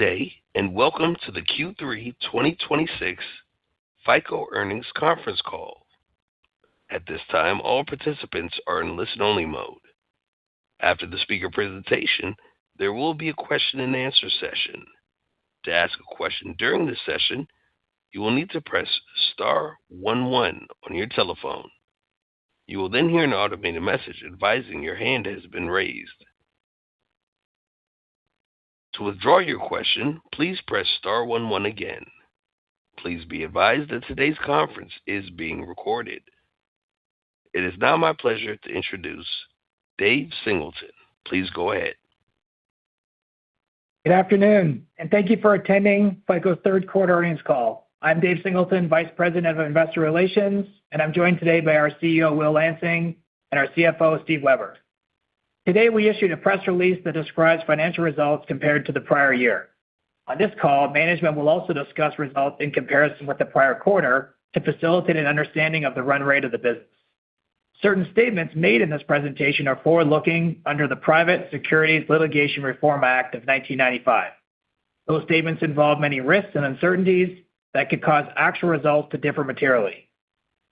day, and welcome to the Q3 2026 FICO Earnings Conference Call. At this time, all participants are in listen-only mode. After the speaker presentation, there will be a question-and-answer session. To ask a question during this session, you will need to press star 11 on your telephone. You will then hear an automated message advising your hand has been raised. To withdraw your question, please press star 11 again. Please be advised that today's conference is being recorded. It is now my pleasure to introduce Dave Singleton. Please go ahead. Good afternoon, and thank you for attending FICO's third quarter earnings call. I'm Dave Singleton, Vice President of Investor Relations, and I'm joined today by our CEO, Will Lansing, and our CFO, Steve Weber. Today, we issued a press release that describes financial results compared to the prior year. On this call, management will also discuss results in comparison with the prior quarter to facilitate an understanding of the run rate of the business. Certain statements made in this presentation are forward-looking under the Private Securities Litigation Reform Act of 1995. Those statements involve many risks and uncertainties that could cause actual results to differ materially.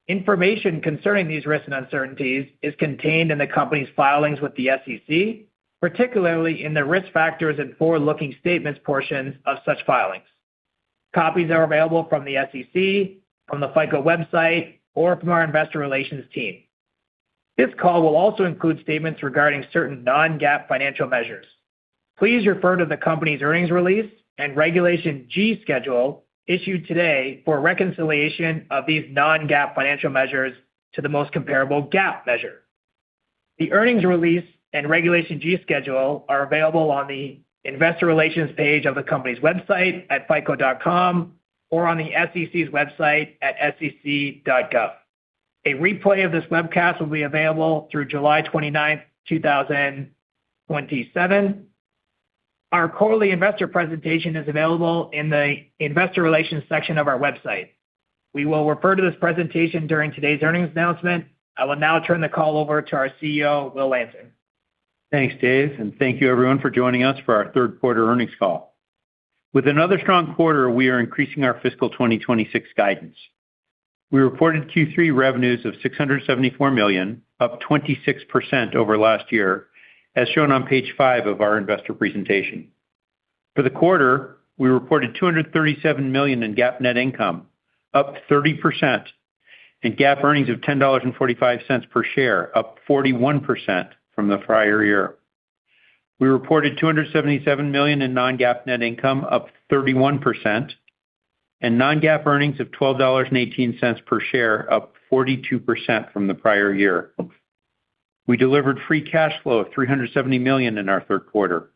Information concerning these risks and uncertainties is contained in the company's filings with the SEC, particularly in the risk factors and forward-looking statements portions of such filings. Copies are available from the SEC, from the FICO website, or from our investor relations team. This call will also include statements regarding certain non-GAAP financial measures. Please refer to the company's earnings release and Regulation G schedule issued today for reconciliation of these non-GAAP financial measures to the most comparable GAAP measure. The earnings release and Regulation G schedule are available on the investor relations page of the company's website at fico.com or on the SEC's website at sec.gov. A replay of this webcast will be available through July 29th, 2027. Our quarterly investor presentation is available in the investor relations section of our website. We will refer to this presentation during today's earnings announcement. I will now turn the call over to our CEO, Will Lansing. Thanks, Dave, and thank you everyone for joining us for our third quarter earnings call. With another strong quarter, we are increasing our fiscal 2026 guidance. We reported Q3 revenues of $674 million, up 26% over last year, as shown on page 5 of our investor presentation. For the quarter, we reported $237 million in GAAP net income, up 30%, and GAAP earnings of $10.45 per share, up 41% from the prior year. We reported $277 million in non-GAAP net income, up 31%, and non-GAAP earnings of $12.18 per share, up 42% from the prior year. We delivered free cash flow of $370 million in our third quarter.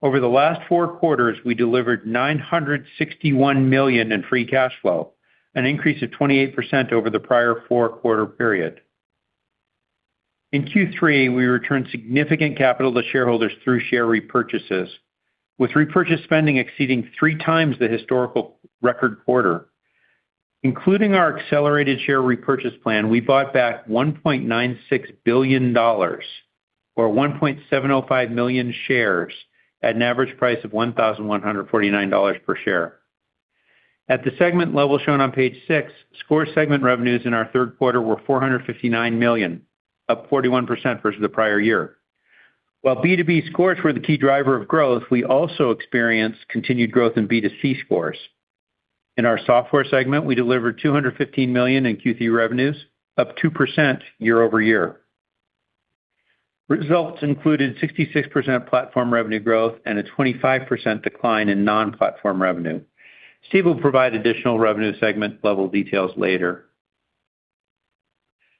Over the last 4 quarters, we delivered $961 million in free cash flow, an increase of 28% over the prior 4-quarter period. In Q3, we returned significant capital to shareholders through share repurchases, with repurchase spending exceeding 3 times the historical record quarter. Including our accelerated share repurchase plan, we bought back $1.96 billion, or 1.705 million shares, at an average price of $1,149 per share. At the segment level shown on page 6, Score segment revenues in our third quarter were $459 million, up 41% versus the prior year. While B2B scores were the key driver of growth, we also experienced continued growth in B2C scores. In our software segment, we delivered $215 million in Q3 revenues, up 2% year over year. Results included 66% platform revenue growth and a 25% decline in non-platform revenue. Steve will provide additional revenue segment level details later.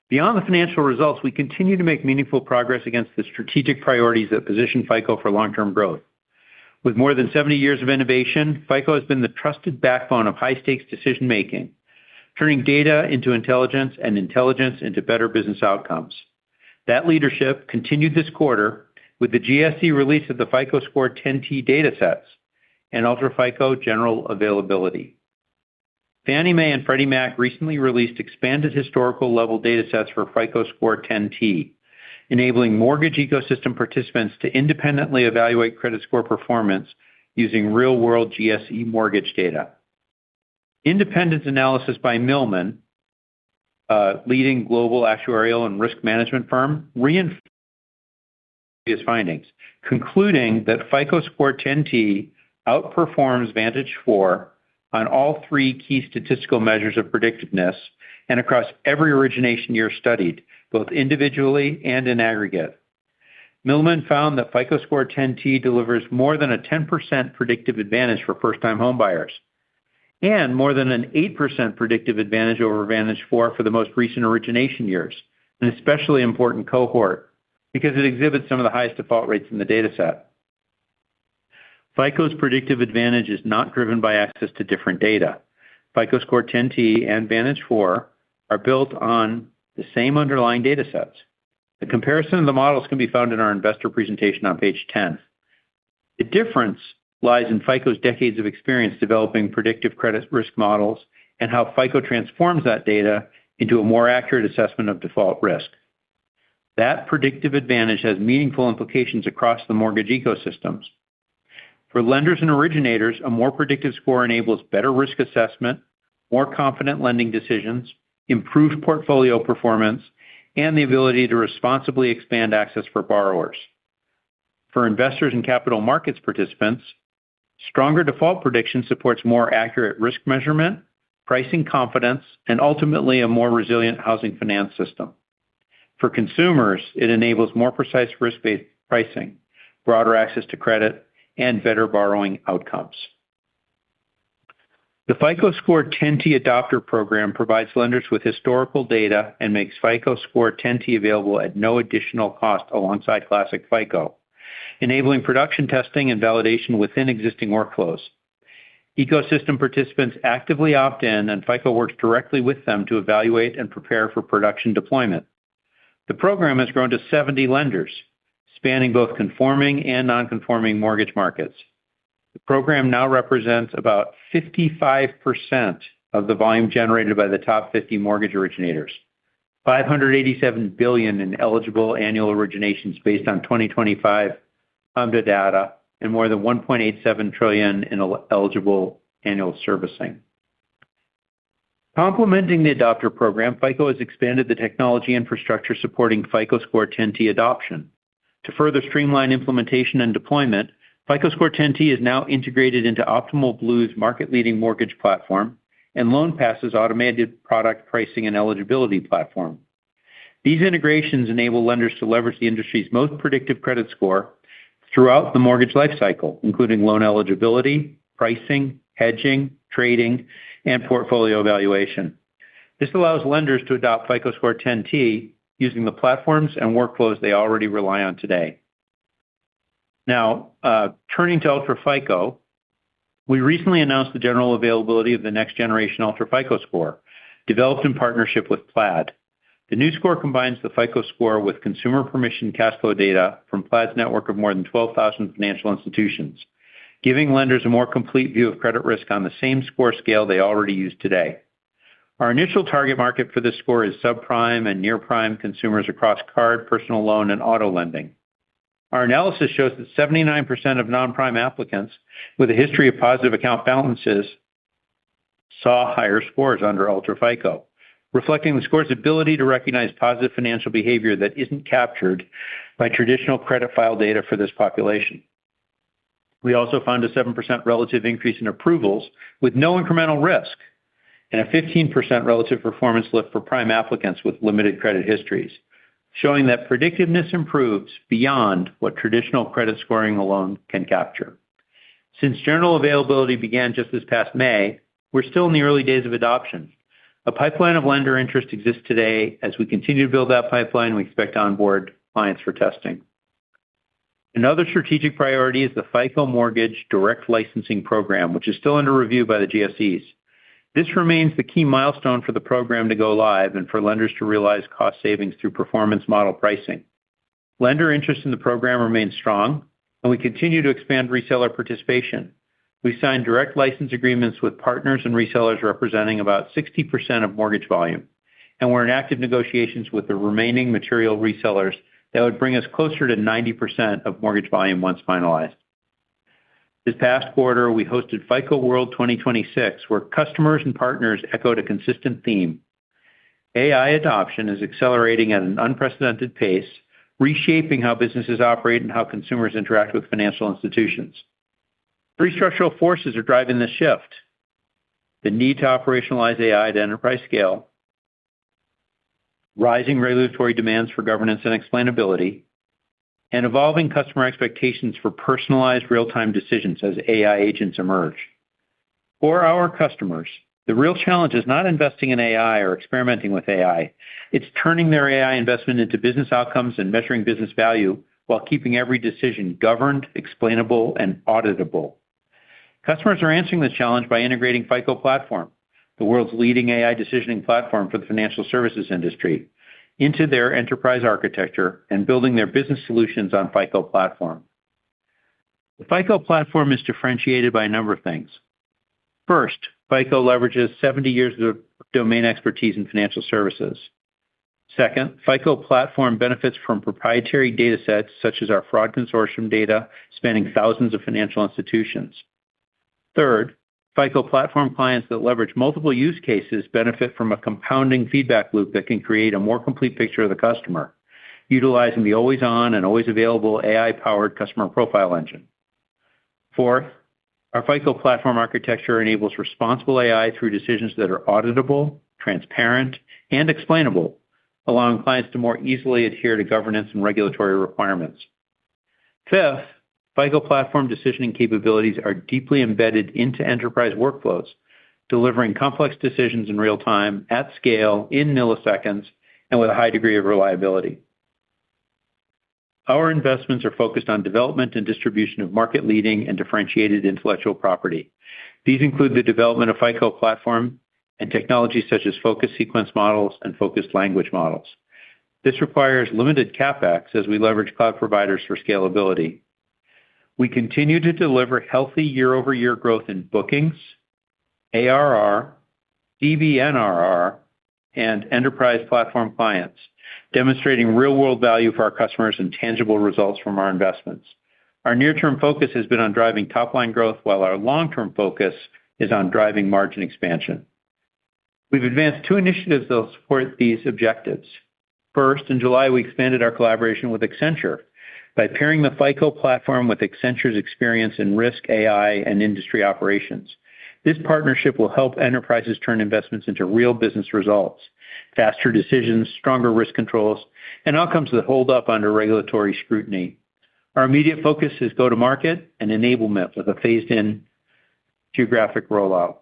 Beyond the financial results, we continue to make meaningful progress against the strategic priorities that position FICO for long-term growth. With more than 70 years of innovation, FICO has been the trusted backbone of high-stakes decision-making, turning data into intelligence and intelligence into better business outcomes. That leadership continued this quarter with the GSE release of the FICO Score 10T datasets and Ultra FICO general availability. Fannie Mae and Freddie Mac recently released expanded historical level datasets for FICO Score 10T, enabling mortgage ecosystem participants to independently evaluate credit score performance using real-world GSE mortgage data. Independent analysis by Millman, a leading global actuarial and risk management firm, reinforced previous findings, concluding that FICO Score 10T outperforms VantageScore on all three key statistical measures of predictiveness and across every origination year studied, both individually and in aggregate. Millman found that FICO Score 10T delivers more than a 10% predictive advantage for first-time homebuyers and more than an 8% predictive advantage over VantageScore for the most recent origination years, an especially important cohort because it exhibits some of the highest default rates in the dataset. FICO's predictive advantage is not driven by access to different data. FICO Score 10T and VantageScore are built on the same underlying datasets. The comparison of the models can be found in our investor presentation on page 10. The difference lies in FICO's decades of experience developing predictive credit risk models and how FICO transforms that data into a more accurate assessment of default risk. That predictive advantage has meaningful implications across the mortgage ecosystems. For lenders and originators, a more predictive score enables better risk assessment, more confident lending decisions, improved portfolio performance, and the ability to responsibly expand access for borrowers. For investors and capital markets participants, stronger default prediction supports more accurate risk measurement, pricing confidence, and ultimately a more resilient housing finance system. For consumers, it enables more precise risk-based pricing, broader access to credit, and better borrowing outcomes. The FICO Score 10T Adopter Program provides lenders with historical data and makes FICO Score 10T available at no additional cost alongside Classic FICO, enabling production testing and validation within existing workflows. Ecosystem participants actively opt in, and FICO works directly with them to evaluate and prepare for production deployment. The program has grown to 70 lenders, spanning both conforming and non-conforming mortgage markets. The program now represents about 55% of the volume generated by the top 50 mortgage originators, $587 billion in eligible annual originations based on 2025 HMDA data, and more than $1.87 trillion in eligible annual servicing. Complementing the adopter program, FICO has expanded the technology infrastructure supporting FICO Score 10T adoption. To further streamline implementation and deployment, FICO Score 10T is now integrated into Optimal Blue's market-leading mortgage platform and LoanPass's automated product pricing and eligibility platform. These integrations enable lenders to leverage the industry's most predictive credit score throughout the mortgage lifecycle, including loan eligibility, pricing, hedging, trading, and portfolio evaluation. This allows lenders to adopt FICO Score 10T using the platforms and workflows they already rely on today. Now, turning to Ultra FICO, we recently announced the general availability of the next generation Ultra FICO score, developed in partnership with Plaid. The new score combines the FICO score with consumer permission cash flow data from Plaid's network of more than 12,000 financial institutions, giving lenders a more complete view of credit risk on the same score scale they already use today. Our initial target market for this score is subprime and near-prime consumers across card, personal loan, and auto lending. Our analysis shows that 79% of non-prime applicants with a history of positive account balances saw higher scores under Ultra FICO, reflecting the score's ability to recognize positive financial behavior that isn't captured by traditional credit file data for this population. We also found a 7% relative increase in approvals with no incremental risk and a 15% relative performance lift for prime applicants with limited credit histories, showing that predictiveness improves beyond what traditional credit scoring alone can capture. Since general availability began just this past May, we're still in the early days of adoption. A pipeline of lender interest exists today. As we continue to build that pipeline, we expect to onboard clients for testing. Another strategic priority is the FICO Mortgage Direct Licensing Program, which is still under review by the GSEs. This remains the key milestone for the program to go live and for lenders to realize cost savings through performance model pricing. Lender interest in the program remains strong, and we continue to expand reseller participation. We signed direct license agreements with partners and resellers representing about 60% of mortgage volume, and we're in active negotiations with the remaining material resellers that would bring us closer to 90% of mortgage volume once finalized. This past quarter, we hosted FICO World 2026, where customers and partners echoed a consistent theme. AI adoption is accelerating at an unprecedented pace, reshaping how businesses operate and how consumers interact with financial institutions. Three structural forces are driving this shift: the need to operationalize AI at enterprise scale, rising regulatory demands for governance and explainability, and evolving customer expectations for personalized real-time decisions as AI agents emerge. For our customers, the real challenge is not investing in AI or experimenting with AI. It's turning their AI investment into business outcomes and measuring business value while keeping every decision governed, explainable, and auditable. Customers are answering this challenge by integrating FICO Platform, the world's leading AI decisioning platform for the financial services industry, into their enterprise architecture and building their business solutions on FICO Platform. The FICO Platform is differentiated by a number of things. First, FICO leverages 70 years of domain expertise in financial services. Second, FICO Platform benefits from proprietary data sets such as our fraud consortium data spanning thousands of financial institutions. Third, FICO Platform clients that leverage multiple use cases benefit from a compounding feedback loop that can create a more complete picture of the customer, utilizing the always-on and always-available AI-powered customer profile engine. Fourth, our FICO Platform architecture enables responsible AI through decisions that are auditable, transparent, and explainable, allowing clients to more easily adhere to governance and regulatory requirements. Fifth, FICO Platform decisioning capabilities are deeply embedded into enterprise workflows, delivering complex decisions in real time, at scale, in milliseconds, and with a high degree of reliability. Our investments are focused on development and distribution of market-leading and differentiated intellectual property. These include the development of FICO Platform and technologies such as focused sequence models and focused language models. This requires limited CapEx as we leverage cloud providers for scalability. We continue to deliver healthy year-over-year growth in bookings, ARR, DBNRR, and enterprise platform clients, demonstrating real-world value for our customers and tangible results from our investments. Our near-term focus has been on driving top-line growth, while our long-term focus is on driving margin expansion. We've advanced two initiatives that will support these objectives. First, in July, we expanded our collaboration with Accenture by pairing the FICO Platform with Accenture's experience in risk, AI, and industry operations. This partnership will help enterprises turn investments into real business results, faster decisions, stronger risk controls, and outcomes that hold up under regulatory scrutiny. Our immediate focus is go-to-market and enablement with a phased-in geographic rollout.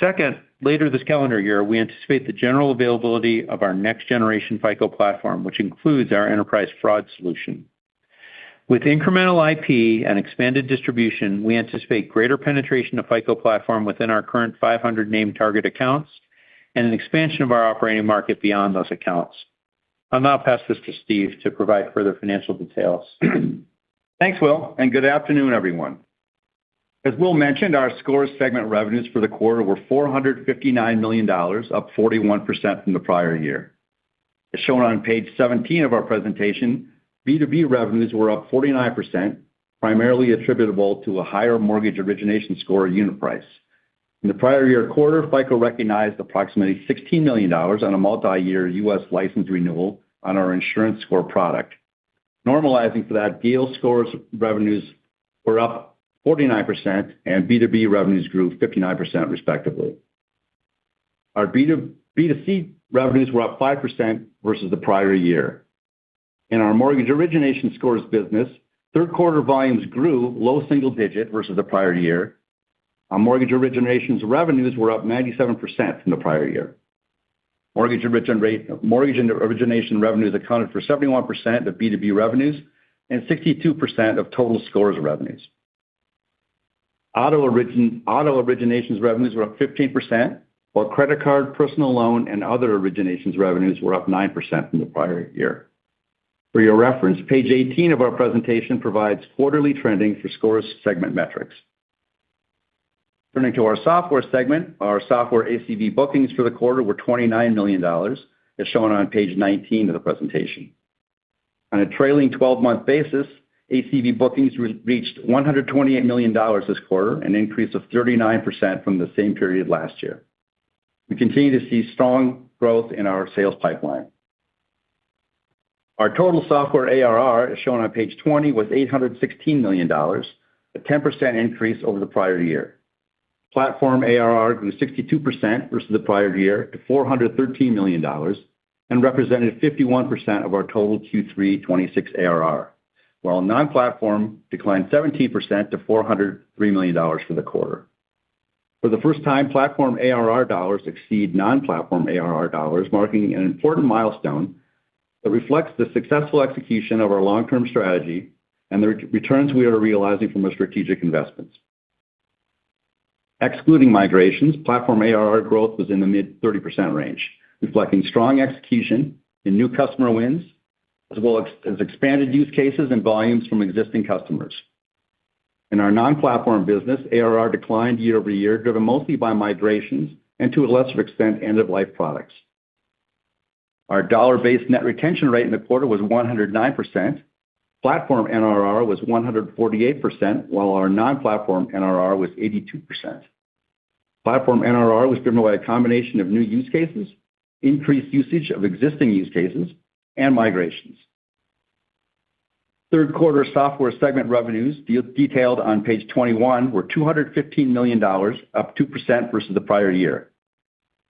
Second, later this calendar year, we anticipate the general availability of our next-generation FICO Platform, which includes our enterprise fraud solution. With incremental IP and expanded distribution, we anticipate greater penetration of FICO Platform within our current 500 named target accounts and an expansion of our operating market beyond those accounts. I'll now pass this to Steve to provide further financial details. Thanks, Will, and good afternoon, everyone. As Will mentioned, our Scores segment revenues for the quarter were $459 million, up 41% from the prior year. As shown on page 17 of our presentation, B2B revenues were up 49%, primarily attributable to a higher mortgage origination score unit price. In the prior year quarter, FICO recognized approximately $16 million on a multi-year U.S. license renewal on our insurance score product. Normalizing for that deal, Scores revenues were up 49%, and B2B revenues grew 59% respectively. Our B2C revenues were up 5% versus the prior year. In our mortgage origination scores business, third quarter volumes grew low single digit versus the prior year. Our mortgage originations revenues were up 97% from the prior year. Mortgage origination revenues accounted for 71% of B2B revenues and 62% of total Scores revenues. Auto originations revenues were up 15%, while credit card, personal loan, and other originations revenues were up 9% from the prior year. For your reference, page 18 of our presentation provides quarterly trending for Scores segment metrics. Turning to our software segment, our software ACV bookings for the quarter were $29 million, as shown on page 19 of the presentation. On a trailing 12-month basis, ACV bookings reached $128 million this quarter, an increase of 39% from the same period last year. We continue to see strong growth in our sales pipeline. Our total software ARR, as shown on page 20, was $816 million, a 10% increase over the prior year. Platform ARR grew 62% versus the prior year to $413 million and represented 51% of our total Q3 2026 ARR, while non-platform declined 17% to $403 million for the quarter. For the first time, platform ARR dollars exceed non-platform ARR dollars, marking an important milestone that reflects the successful execution of our long-term strategy and the returns we are realizing from our strategic investments. Excluding migrations, platform ARR growth was in the mid-30% range, reflecting strong execution in new customer wins, as well as expanded use cases and volumes from existing customers. In our non-platform business, ARR declined year-over-year, driven mostly by migrations and, to a lesser extent, end-of-life products. Our dollar-based net retention rate in the quarter was 109%. Platform NRR was 148%, while our non-platform NRR was 82%. Platform NRR was driven by a combination of new use cases, increased usage of existing use cases, and migrations. Third quarter software segment revenues, detailed on page 21, were $215 million, up 2% versus the prior year.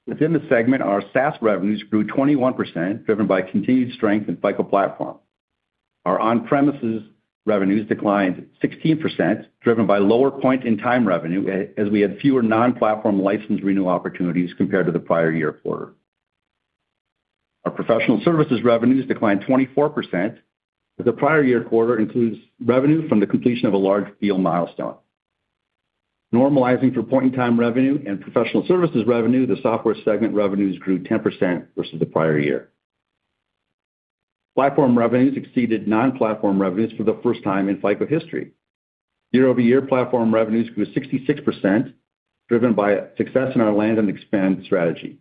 Within the segment, our SaaS revenues grew 21%, driven by continued strength in FICO Platform. Our on-premises revenues declined 16%, driven by lower point-in-time revenue, as we had fewer non-platform license renewal opportunities compared to the prior year quarter. Our professional services revenues declined 24%, as the prior year quarter includes revenue from the completion of a large deal milestone. Normalizing for point-in-time revenue and professional services revenue, the software segment revenues grew 10% versus the prior year. Platform revenues exceeded non-platform revenues for the first time in FICO history. Year-over-year, platform revenues grew 66%, driven by success in our land and expand strategy.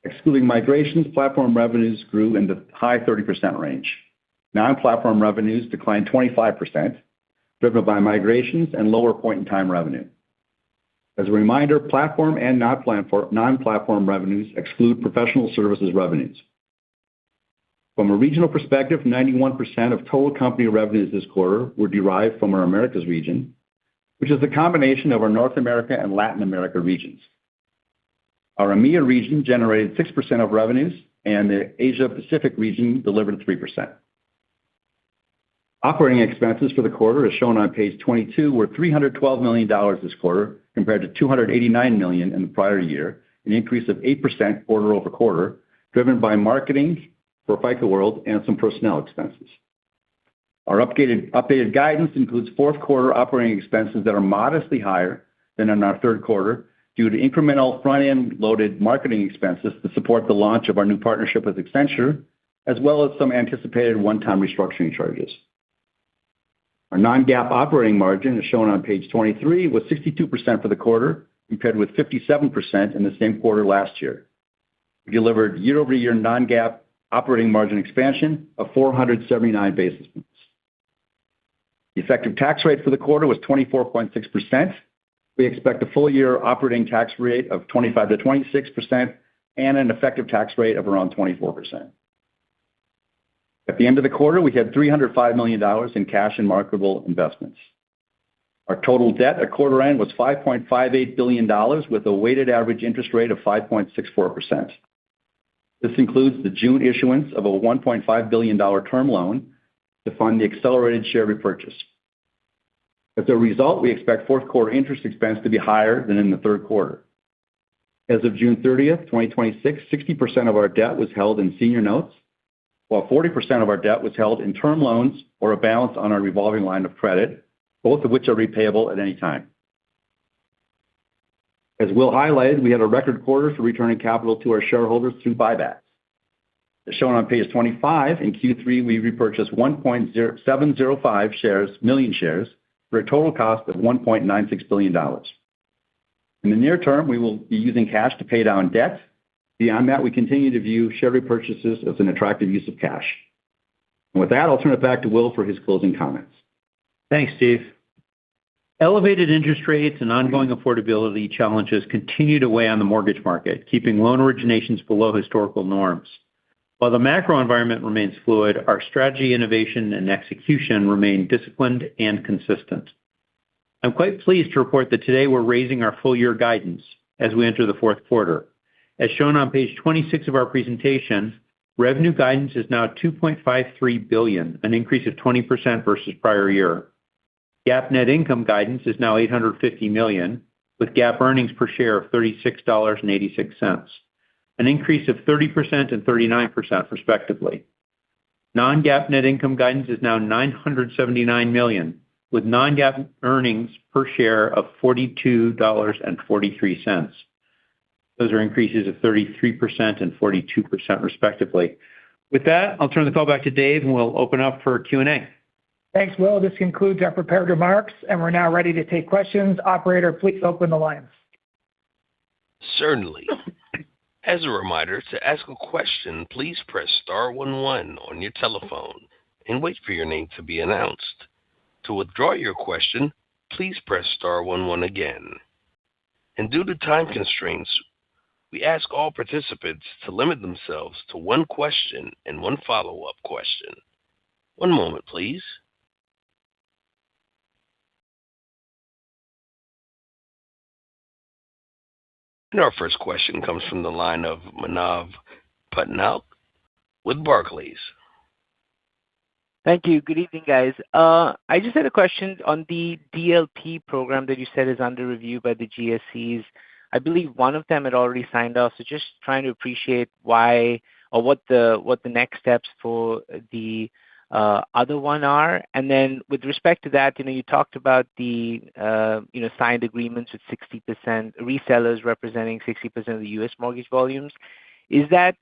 Excluding migrations, platform revenues grew in the high 30% range. Non-platform revenues declined 25%, driven by migrations and lower point-in-time revenue. As a reminder, platform and non-platform revenues exclude professional services revenues. From a regional perspective, 91% of total company revenues this quarter were derived from our Americas region, which is a combination of our North America and Latin America regions. Our EMEA region generated 6% of revenues, and the Asia Pacific region delivered 3%. Operating expenses for the quarter, as shown on page 22, were $312 million this quarter, compared to $289 million in the prior year, an increase of 8% quarter-over-quarter, driven by marketing for FICO World and some personnel expenses. Our updated guidance includes fourth quarter operating expenses that are modestly higher than in our third quarter due to incremental front-end loaded marketing expenses to support the launch of our new partnership with Accenture, as well as some anticipated one-time restructuring charges. Our non-GAAP operating margin, as shown on page 23, was 62% for the quarter, compared with 57% in the same quarter last year. We delivered year-over-year non-GAAP operating margin expansion of 479 basis points. The effective tax rate for the quarter was 24.6%. We expect a full-year operating tax rate of 25%-26% and an effective tax rate of around 24%. At the end of the quarter, we had $305 million in cash and marketable investments. Our total debt at quarter end was $5.58 billion, with a weighted average interest rate of 5.64%. This includes the June issuance of a $1.5 billion term loan to fund the accelerated share repurchase. As a result, we expect fourth quarter interest expense to be higher than in the third quarter. As of June 30th, 2026, 60% of our debt was held in senior notes, while 40% of our debt was held in term loans or a balance on our revolving line of credit, both of which are repayable at any time. As Will highlighted, we had a record quarter for returning capital to our shareholders through buybacks. As shown on page 25, in Q3, we repurchased 1.705 million shares for a total cost of $1.96 billion. In the near term, we will be using cash to pay down debt. Beyond that, we continue to view share repurchases as an attractive use of cash. With that, I'll turn it back to Will for his closing comments. Thanks, Steve. Elevated interest rates and ongoing affordability challenges continue to weigh on the mortgage market, keeping loan originations below historical norms. While the macro environment remains fluid, our strategy, innovation, and execution remain disciplined and consistent. I'm quite pleased to report that today we're raising our full-year guidance as we enter the fourth quarter. As shown on page 26 of our presentation, revenue guidance is now $2.53 billion, an increase of 20% versus prior year. GAAP net income guidance is now $850 million, with GAAP earnings per share of $36.86, an increase of 30% and 39% respectively. Non-GAAP net income guidance is now $979 million, with non-GAAP earnings per share of $42.43. Those are increases of 33% and 42% respectively. With that, I'll turn the call back to Dave, and we'll open up for Q&A. Thanks, Will. This concludes our prepared remarks, and we're now ready to take questions. Operator, please open the lines. Certainly. As a reminder, to ask a question, please press star 11 on your telephone and wait for your name to be announced. To withdraw your question, please press star 11 again. And due to time constraints, we ask all participants to limit themselves to one question and one follow-up question. One moment, please. And our first question comes from the line of Manav Patnaik with Barclays. Thank you. Good evening, guys. I just had a question on the DLP program that you said is under review by the GSEs. I believe one of them had already signed off, so just trying to appreciate why or what the next steps for the other one are. And then with respect to that, you talked about the signed agreements with 60% resellers representing 60% of the U.S. mortgage volumes. Are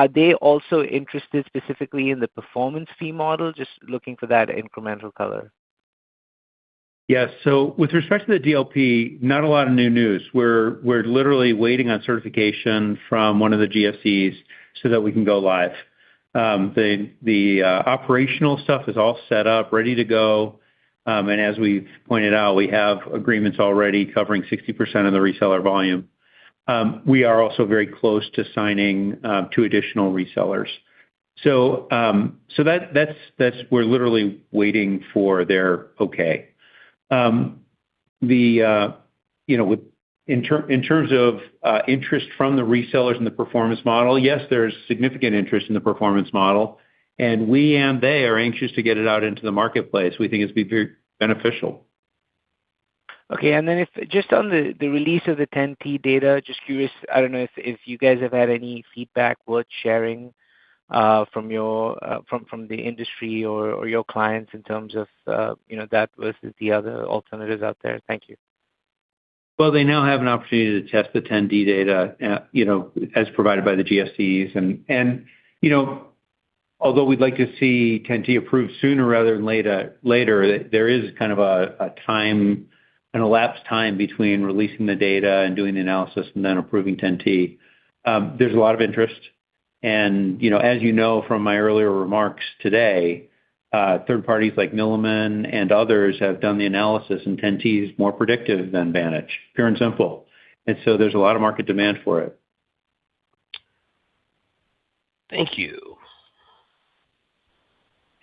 they also interested specifically in the performance fee model? Just looking for that incremental color. Yes. So with respect to the DLP, not a lot of new news. We're literally waiting on certification from one of the GSEs so that we can go live. The operational stuff is all set up, ready to go. And as we've pointed out, we have agreements already covering 60% of the reseller volume. We are also very close to signing 2 additional resellers. So we're literally waiting for their okay. In terms of interest from the resellers in the performance model, yes, there's significant interest in the performance model, and we and they are anxious to get it out into the marketplace. We think it's be very beneficial. Okay, and then just on the release of the 10T data, just curious, I don't know if you guys have had any feedback worth sharing from the industry or your clients in terms of that versus the other alternatives out there. Thank you. Well, they now have an opportunity to test the 10D data, as provided by the GSEs, and although we'd like to see 10T approved sooner rather than later, there is kind of an elapsed time between releasing the data and doing the analysis and then approving 10T. There's a lot of interest, and as you know from my earlier remarks today, third parties like Milliman and others have done the analysis, and 10T is more predictive than Vantage, pure and simple. And so there's a lot of market demand for it. Thank you.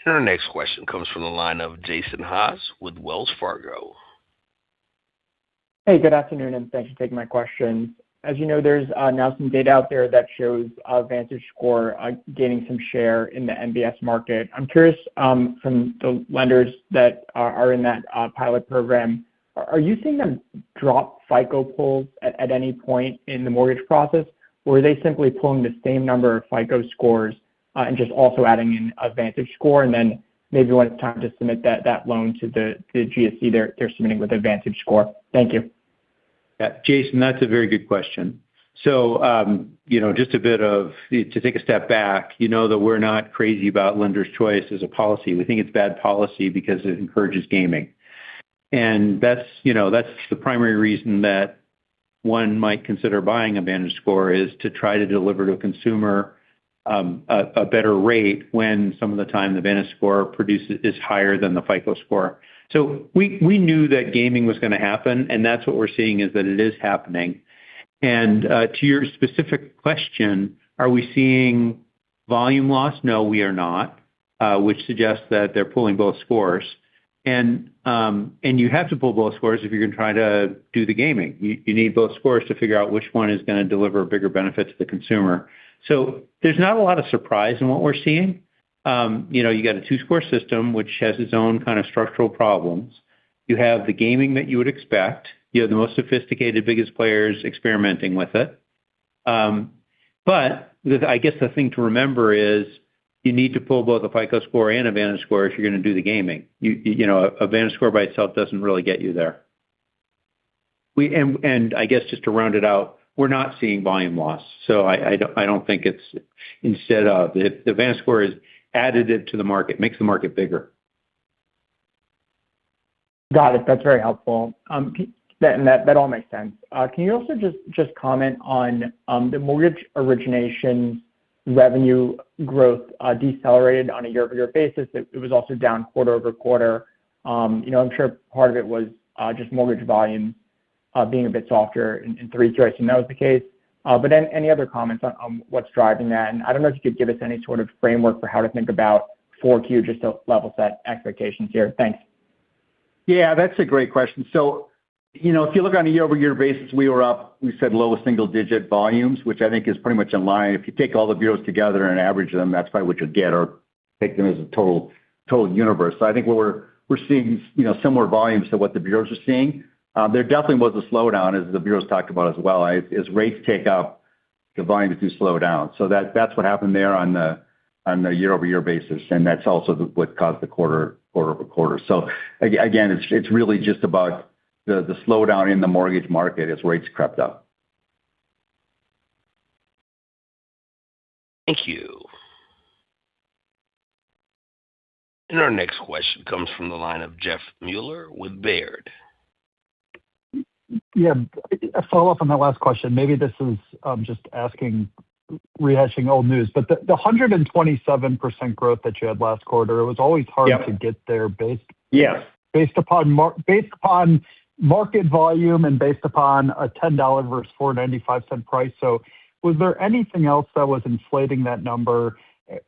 And our next question comes from the line of Jason Haas with Wells Fargo. Hey, good afternoon, and thanks for taking my questions. As you know, there's now some data out there that shows VantageScore gaining some share in the MBS market. I'm curious, from the lenders that are in that pilot program, are you seeing them drop FICO pulls at any point in the mortgage process, or are they simply pulling the same number of FICO scores and just also adding in a VantageScore, and then maybe when it's time to submit that loan to the GSE, they're submitting with a VantageScore? Thank you. Yeah, Jason, that's a very good question. So, just a bit to take a step back, that we're not crazy about lender's choice as a policy. We think it's bad policy because it encourages gaming. And that's the primary reason that one might consider buying a VantageScore, is to try to deliver to a consumer a better rate when some of the time the VantageScore produces is higher than the FICO score. So we knew that gaming was going to happen, and that's what we're seeing is that it is happening. And to your specific question, are we seeing volume loss? No, we are not, which suggests that they're pulling both scores. And you have to pull both scores if you're going to try to do the gaming. You need both scores to figure out which one is going to deliver a bigger benefit to the consumer. So there's not a lot of surprise in what we're seeing. You got a two-score system, which has its own kind of structural problems. You have the gaming that you would expect. You have the most sophisticated, biggest players experimenting with it. But I guess the thing to remember is you need to pull both a FICO score and a VantageScore if you're going to do the gaming. A VantageScore by itself doesn't really get you there. And I guess just to round it out, we're not seeing volume loss. So I don't think it's instead of the VantageScore is additive to the market, makes the market bigger. Got it. That's very helpful. That all makes sense. Can you also just comment on the mortgage origination revenue growth decelerated on a year-over-year basis? It was also down quarter-over-quarter. I'm sure part of it was just mortgage volumes being a bit softer in 3Q. I assume that was the case. But any other comments on what's driving that? And I don't know if you could give us any sort of framework for how to think about 4Q, just to level set expectations here. Thanks. Yeah, that's a great question. So, if you look on a year-over-year basis, we were up, we said low single-digit volumes, which I think is pretty much in line. If you take all the bureaus together and average them, that's probably what you'll get, or take them as a total universe. So I think we're seeing, similar volumes to what the bureaus are seeing. There definitely was a slowdown, as the bureaus talked about as well. As rates take up, the volumes do slow down. So that's what happened there on the year-over-year basis, and that's also what caused the quarter-over-quarter. So again, it's really just about the slowdown in the mortgage market as rates crept up. Thank you. And our next question comes from the line of Jeff Mueller with Baird. Yeah, a follow-up on that last question. Maybe this is just rehashing old news, but the 127% growth that you had last quarter, it was always hard to get there based upon market volume and based upon a $10 versus $4.95 price. So was there anything else that was inflating that number,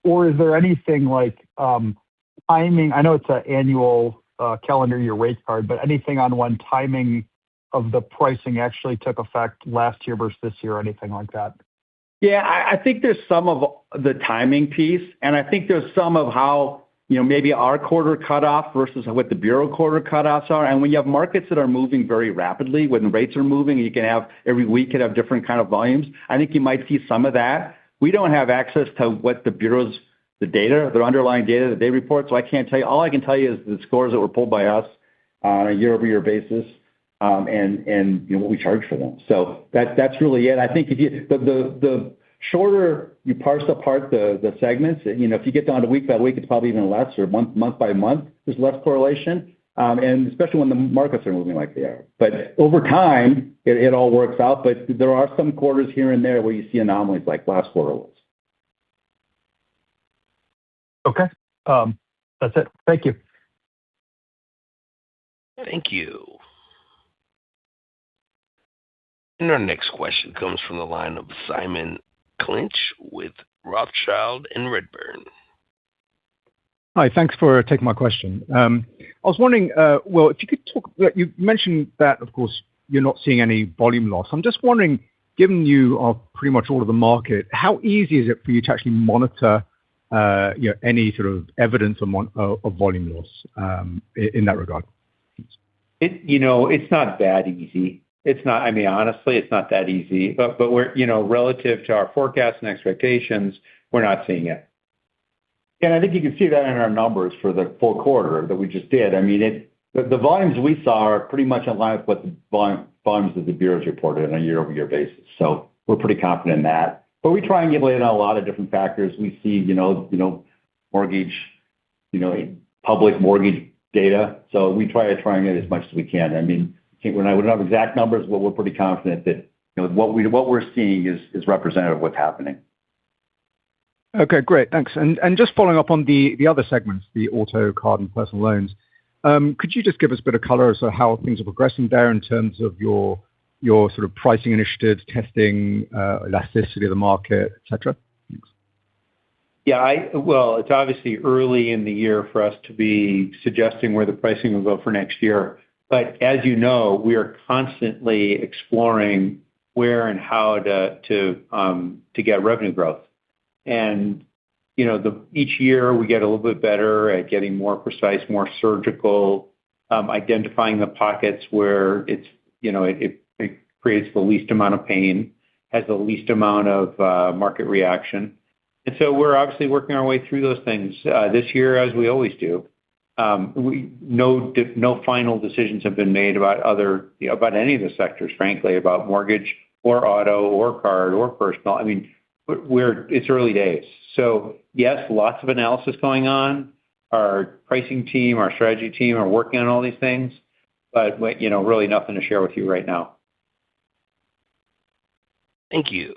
or is there anything like timing? I know it's an annual calendar year rate card, but anything on when timing of the pricing actually took effect last year versus this year, or anything like that? Yeah, I think there's some of the timing piece, and I think there's some of how, maybe our quarter cutoff versus what the bureau quarter cutoffs are. And when you have markets that are moving very rapidly, when rates are moving, you can have every week could have different kind of volumes. I think you might see some of that. We don't have access to what the bureaus, the data, their underlying data that they report, so I can't tell you. All I can tell you is the scores that were pulled by us on a year-over-year basis, and what we charge for them. So that's really it. I think if the shorter you parse apart the segments, if you get down to week by week, it's probably even less, or month by month, there's less correlation, and especially when the markets are moving like they are. But over time, it all works out. But there are some quarters here and there where you see anomalies like last quarter was. Okay. That's it. Thank you. Thank you. And our next question comes from the line of Simon Clinch with Rothschild and Redburn. Hi, thanks for taking my question. I was wondering, if you could talk, you mentioned that, of course, you're not seeing any volume loss. I'm just wondering, given you are pretty much all of the market, how easy is it for you to actually monitor any sort of evidence of volume loss in that regard? It's not that easy. It's not, honestly, it's not that easy, but we're, relative to our forecasts and expectations, we're not seeing it. And I think you can see that in our numbers for the full quarter that we just did. The volumes we saw are pretty much in line with what the volumes that the bureaus reported on a year-over-year basis. So we're pretty confident in that. But we triangulate on a lot of different factors. We see, mortgage, public mortgage data. So we try to triangulate as much as we can. We don't have exact numbers, but we're pretty confident that what we're seeing is representative of what's happening. Okay, great. Thanks. Just following up on the other segments, the auto, card, and personal loans, could you just give us a bit of color as to how things are progressing there in terms of your sort of pricing initiatives, testing, elasticity of the market, et cetera? Thanks. Yeah, well, it's obviously early in the year for us to be suggesting where the pricing will go for next year. As you know, we are constantly exploring where and how to get revenue growth. Each year we get a little bit better at getting more precise, more surgical, identifying the pockets where it creates the least amount of pain, has the least amount of market reaction. We're obviously working our way through those things this year, as we always do. No final decisions have been made about any of the sectors, frankly, about mortgage or auto or card or personal. I mean, it's early days. Yes, lots of analysis going on. Our pricing team, our strategy team are working on all these things, but really nothing to share with you right now. Thank you.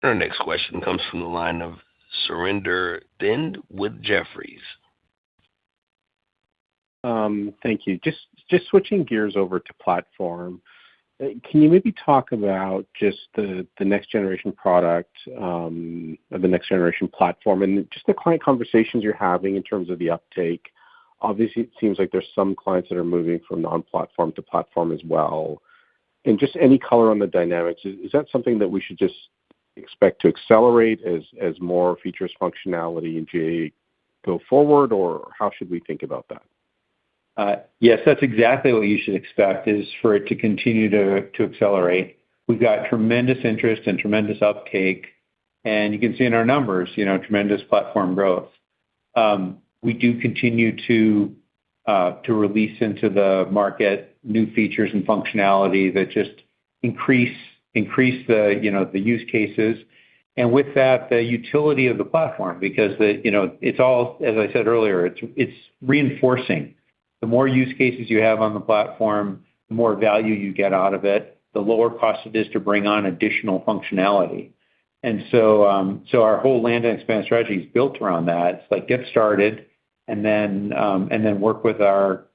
Our next question comes from the line of Surinder Thind with Jefferies. Thank you. Just switching gears over to platform. Can you maybe talk about just the next generation product, or the next generation platform, and just the client conversations you're having in terms of the uptake? Obviously, it seems like there's some clients that are moving from non-platform to platform as well. Just any color on the dynamics. Is that something that we should just expect to accelerate as more features, functionality in GA go forward, or how should we think about that? Yes, that's exactly what you should expect, is for it to continue to accelerate. We've got tremendous interest and tremendous uptake, and you can see in our numbers, tremendous platform growth. We do continue to release into the market new features and functionality that just increase the use cases, and with that, the utility of the platform, because it's all, as I said earlier, it's reinforcing. The more use cases you have on the platform, the more value you get out of it, the lower cost it is to bring on additional functionality. Our whole land and expand strategy is built around that. It's like get started and then work with our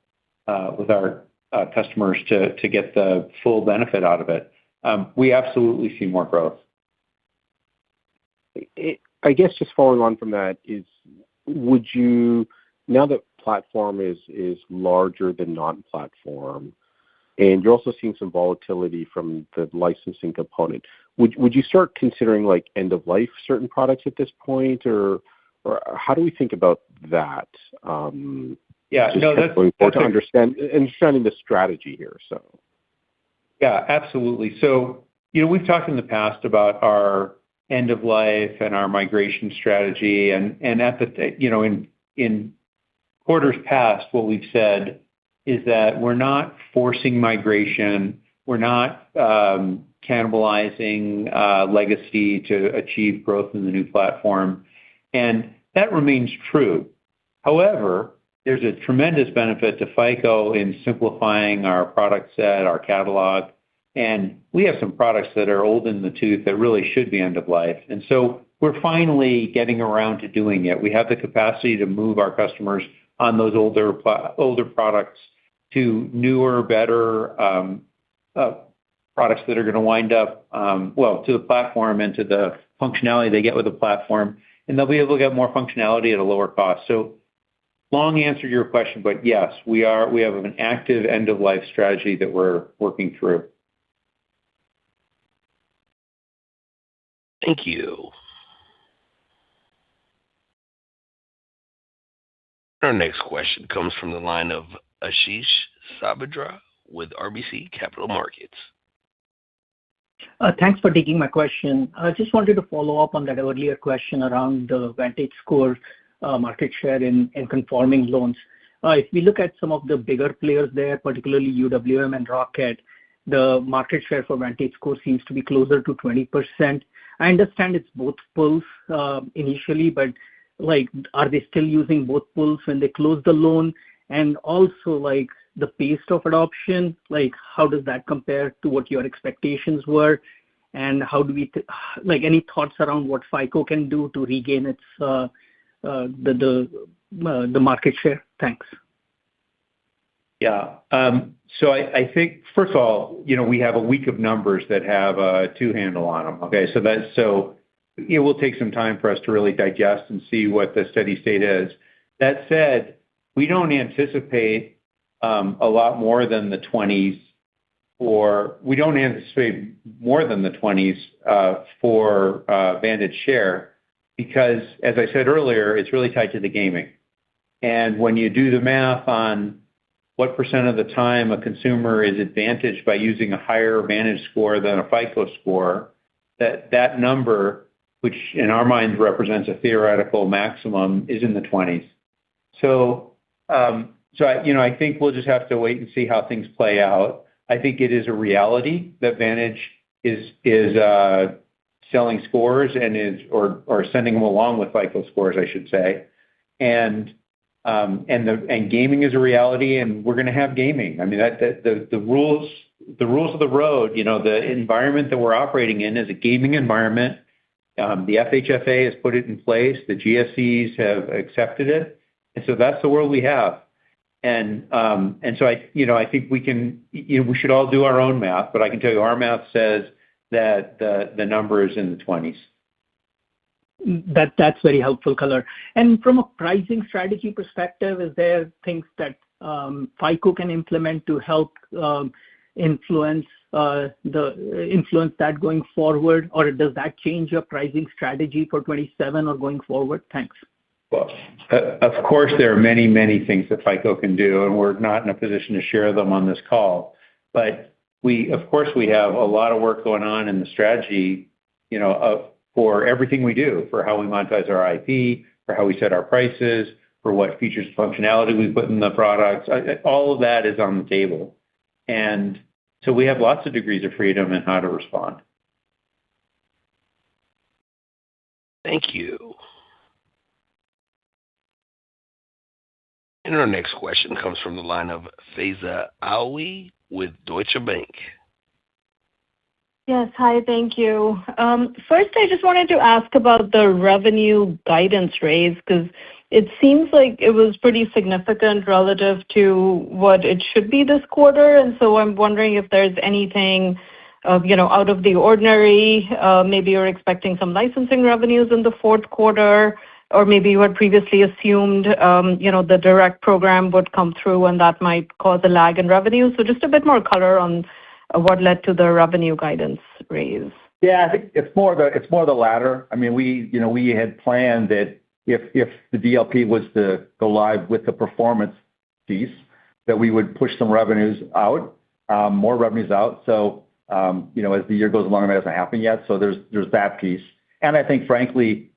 customers to get the full benefit out of it. We absolutely see more growth. I guess just following on from that is, now that platform is larger than non-platform, and you're also seeing some volatility from the licensing component, would you start considering end of life certain products at this point, or how do we think about that? Yeah, no, that's important to understanding the strategy here. Yeah, absolutely. We've talked in the past about our end of life and our migration strategy, and in quarters past, what we've said is that we're not forcing migration, we're not cannibalizing legacy to achieve growth in the new platform, and that remains true. However, there's a tremendous benefit to FICO in simplifying our product set, our catalog, and we have some products that are old in the tooth that really should be end of life. We're finally getting around to doing it. We have the capacity to move our customers on those older products to newer, better products that are going to wind up, to the platform and to the functionality they get with the platform, and they'll be able to get more functionality at a lower cost. Long answer to your question, but yes, we have an active end-of-life strategy that we're working through. Thank you. Our next question comes from the line of Ashish Sabadra with RBC Capital Markets. Thanks for taking my question. I just wanted to follow up on that earlier question around the VantageScore market share in conforming loans. If we look at some of the bigger players there, particularly UWM and Rocket, the market share for VantageScore seems to be closer to 20%. I understand it's both pulls initially, but are they still using both pulls when they close the loan? And also the pace of adoption, how does that compare to what your expectations were? And how do we any thoughts around what FICO can do to regain its the market share? Thanks. Yeah. I think, first of all, we have a week of numbers that have a two handle on them. Okay. It will take some time for us to really digest and see what the steady state is. That said, we don't anticipate a lot more than the 20s, or we don't anticipate more than the 20s for Vantage share, because, as I said earlier, it's really tied to the gaming. When you do the math on what percent of the time a consumer is advantaged by using a higher Vantage score than a FICO score, that number, which in our minds represents a theoretical maximum, is in the 20s. I think we'll just have to wait and see how things play out. I think it is a reality that Vantage is selling scores or sending them along with FICO scores, I should say. Gaming is a reality, and we're going to have gaming. I mean, the rules of the road, the environment that we're operating in is a gaming environment. The FHFA has put it in place. The GSEs have accepted it. That's the world we have. I think we should all do our own math, but I can tell you our math says that the number is in the 20s. That's very helpful color. From a pricing strategy perspective, is there things that FICO can implement to help influence that going forward, or does that change your pricing strategy for 2027 or going forward? Thanks. Well, of course, there are many, many things that FICO can do, and we're not in a position to share them on this call. Of course, we have a lot of work going on in the strategy, for everything we do, for how we monetize our IP, for how we set our prices, for what features and functionality we put in the products. All of that is on the table. We have lots of degrees of freedom in how to respond. Thank you. Our next question comes from the line of Faiza Alwy with Deutsche Bank. Yes. Hi, thank you. First, I just wanted to ask about the revenue guidance raise, because it seems like it was pretty significant relative to what it should be this quarter. I'm wondering if there's anything out of the ordinary. Maybe you're expecting some licensing revenues in the fourth quarter, or maybe you had previously assumed the direct program would come through and that might cause a lag in revenue. Just a bit more color on what led to the revenue guidance raise. Yeah, I think it's more the latter. I mean, we had planned that if the DLP was to go live with the performance piece, that we would push some revenues out, more revenues out. As the year goes along, that hasn't happened yet. There's that piece. I think, frankly,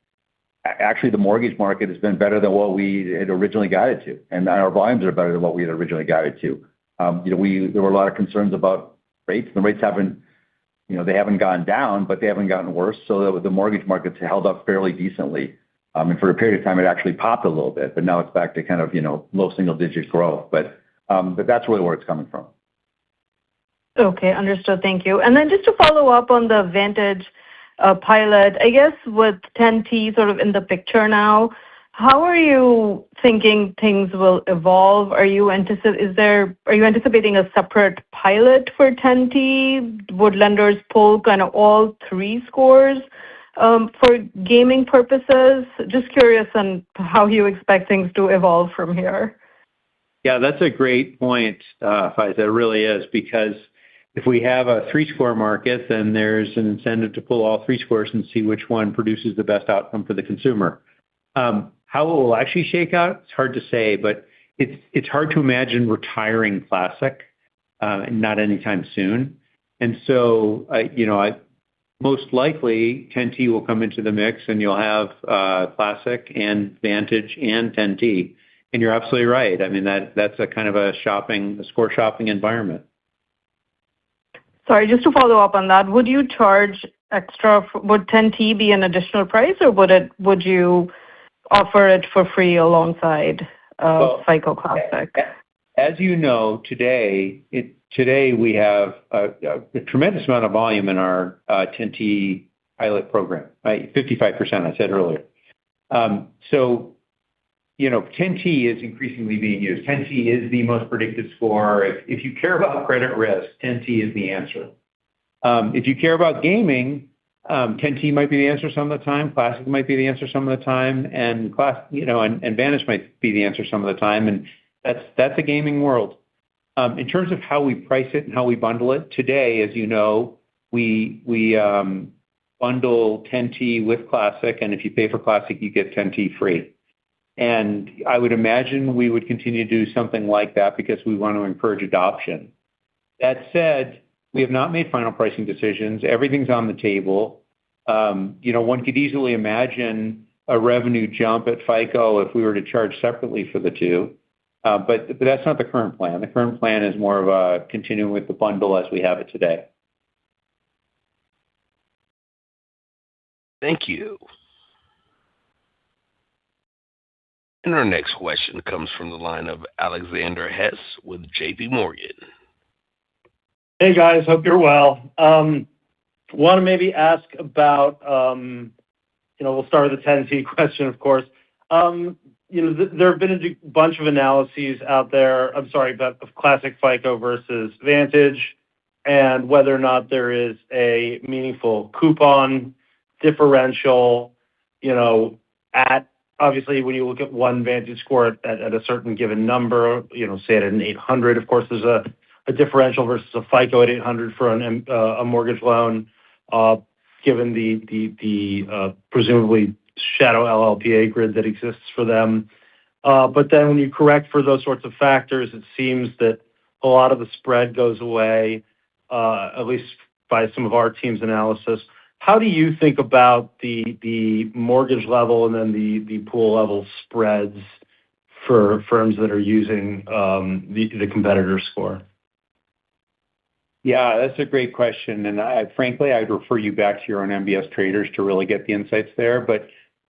actually, the mortgage market has been better than what we had originally guided to, and our volumes are better than what we had originally guided to. There were a lot of concerns about rates. The rates haven't gone down, but they haven't gotten worse. The mortgage market's held up fairly decently. For a period of time, it actually popped a little bit, but now it's back to kind of low single-digit growth. That's really where it's coming from. Okay, understood. Thank you. Just to follow up on the Vantage pilot, I guess with 10T sort of in the picture now, how are you thinking things will evolve? Are you anticipating a separate pilot for 10T? Would lenders pull kind of all three scores for gaming purposes? Just curious on how you expect things to evolve from here. Yeah, that's a great point, Faiza. It really is, because if we have a 3-score market, then there's an incentive to pull all 3 scores and see which one produces the best outcome for the consumer. How it will actually shake out, it's hard to say, but it's hard to imagine retiring Classic, not anytime soon. Most likely 10T will come into the mix, and you'll have Classic and Vantage and 10T. You're absolutely right. I mean, that's a kind of a score shopping environment. Sorry, just to follow up on that, would you charge extra? Would 10T be an additional price, or would you offer it for free alongside FICO Classic? As you know, today we have a tremendous amount of volume in our 10T pilot program, right? 55%, I said earlier. 10T is increasingly being used. 10T is the most predictive score. If you care about credit risk, 10T is the answer. If you care about gaming, 10T might be the answer some of the time, Classic might be the answer some of the time, and Vantage might be the answer some of the time, and that's a gaming world. In terms of how we price it and how we bundle it, today, as you know, we bundle 10T with Classic, and if you pay for Classic, you get 10T free. And I would imagine we would continue to do something like that because we want to encourage adoption. That said, we have not made final pricing decisions. Everything's on the table. One could easily imagine a revenue jump at FICO if we were to charge separately for the two. But that's not the current plan. The current plan is more of a continuing with the bundle as we have it today. Thank you. And our next question comes from the line of Alexander Hess with JPMorgan. Hey, guys. Hope you're well. Want to maybe ask about, we'll start with the 10T question, of course. There have been a bunch of analyses out there, of Classic FICO versus Vantage, and whether or not there is a meaningful coupon differential, at obviously, when you look at one Vantage score at a certain given number, say at an 800, of course, there's a differential versus a FICO at 800 for a mortgage loan, given the presumably shadow LLPA grid that exists for them. But then when you correct for those sorts of factors, it seems that a lot of the spread goes away, at least by some of our team's analysis. How do you think about the mortgage level and then the pool level spreads for firms that are using the competitor score? Yeah, that's a great question. And frankly, I'd refer you back to your own MBS traders to really get the insights there. But,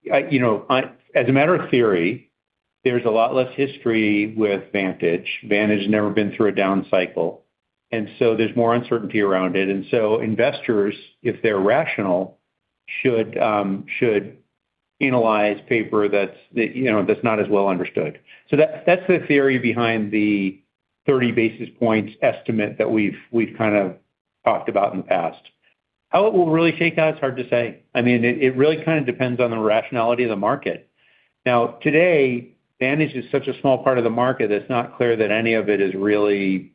as a matter of theory, there's a lot less history with Vantage. Vantage has never been through a down cycle. And so there's more uncertainty around it. And so investors, if they're rational, should analyze paper that's not as well understood. So that's the theory behind the 30 basis points estimate that we've kind of talked about in the past. How it will really shake out is hard to say. I mean, it really kind of depends on the rationality of the market. Now, today, Vantage is such a small part of the market, it's not clear that any of it is really,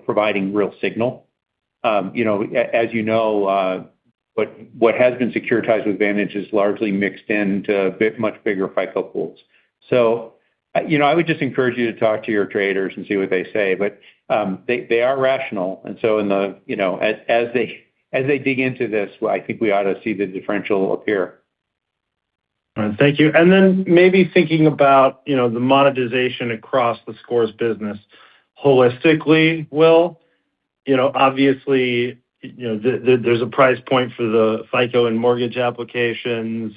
providing real signal. As you know, what has been securitized with Vantage is largely mixed into much bigger FICO pools. So, I would just encourage you to talk to your traders and see what they say. But they are rational, and so as they dig into this, I think we ought to see the differential appear. All right, thank you. And then maybe thinking about, the monetization across the scores business holistically, Will, obviously, there's a price point for the FICO and mortgage applications,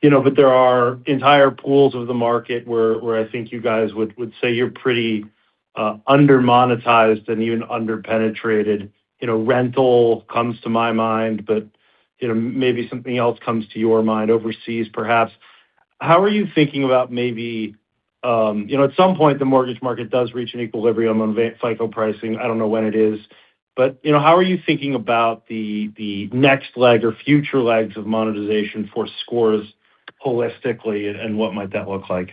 but there are entire pools of the market where I think you guys would say you're pretty under-monetized and even under-penetrated. Rental comes to my mind, but maybe something else comes to your mind overseas, perhaps. How are you thinking about maybe, at some point the mortgage market does reach an equilibrium on FICO pricing. I don't know when it is, but how are you thinking about the next leg or future legs of monetization for scores holistically, and what might that look like?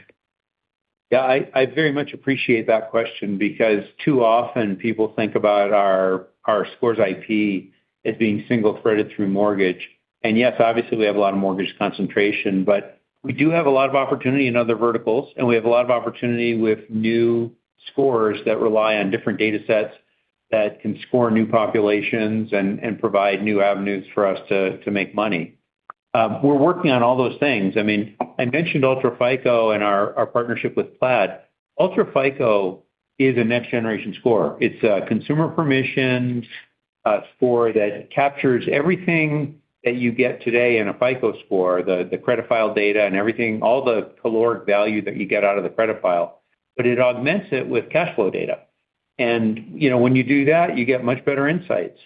Yeah, I very much appreciate that question because too often people think about our scores IP as being single-threaded through mortgage. And yes, obviously we have a lot of mortgage concentration, but we do have a lot of opportunity in other verticals, and we have a lot of opportunity with new scores that rely on different data sets that can score new populations and provide new avenues for us to make money. We're working on all those things. I mean, I mentioned Ultra FICO and our partnership with Plaid. Ultra FICO is a next-generation score. It's a consumer permission score that captures everything that you get today in a FICO score, the credit file data and everything, all the caloric value that you get out of the credit file. but it augments it with cash flow data. When you do that, you get much better insights.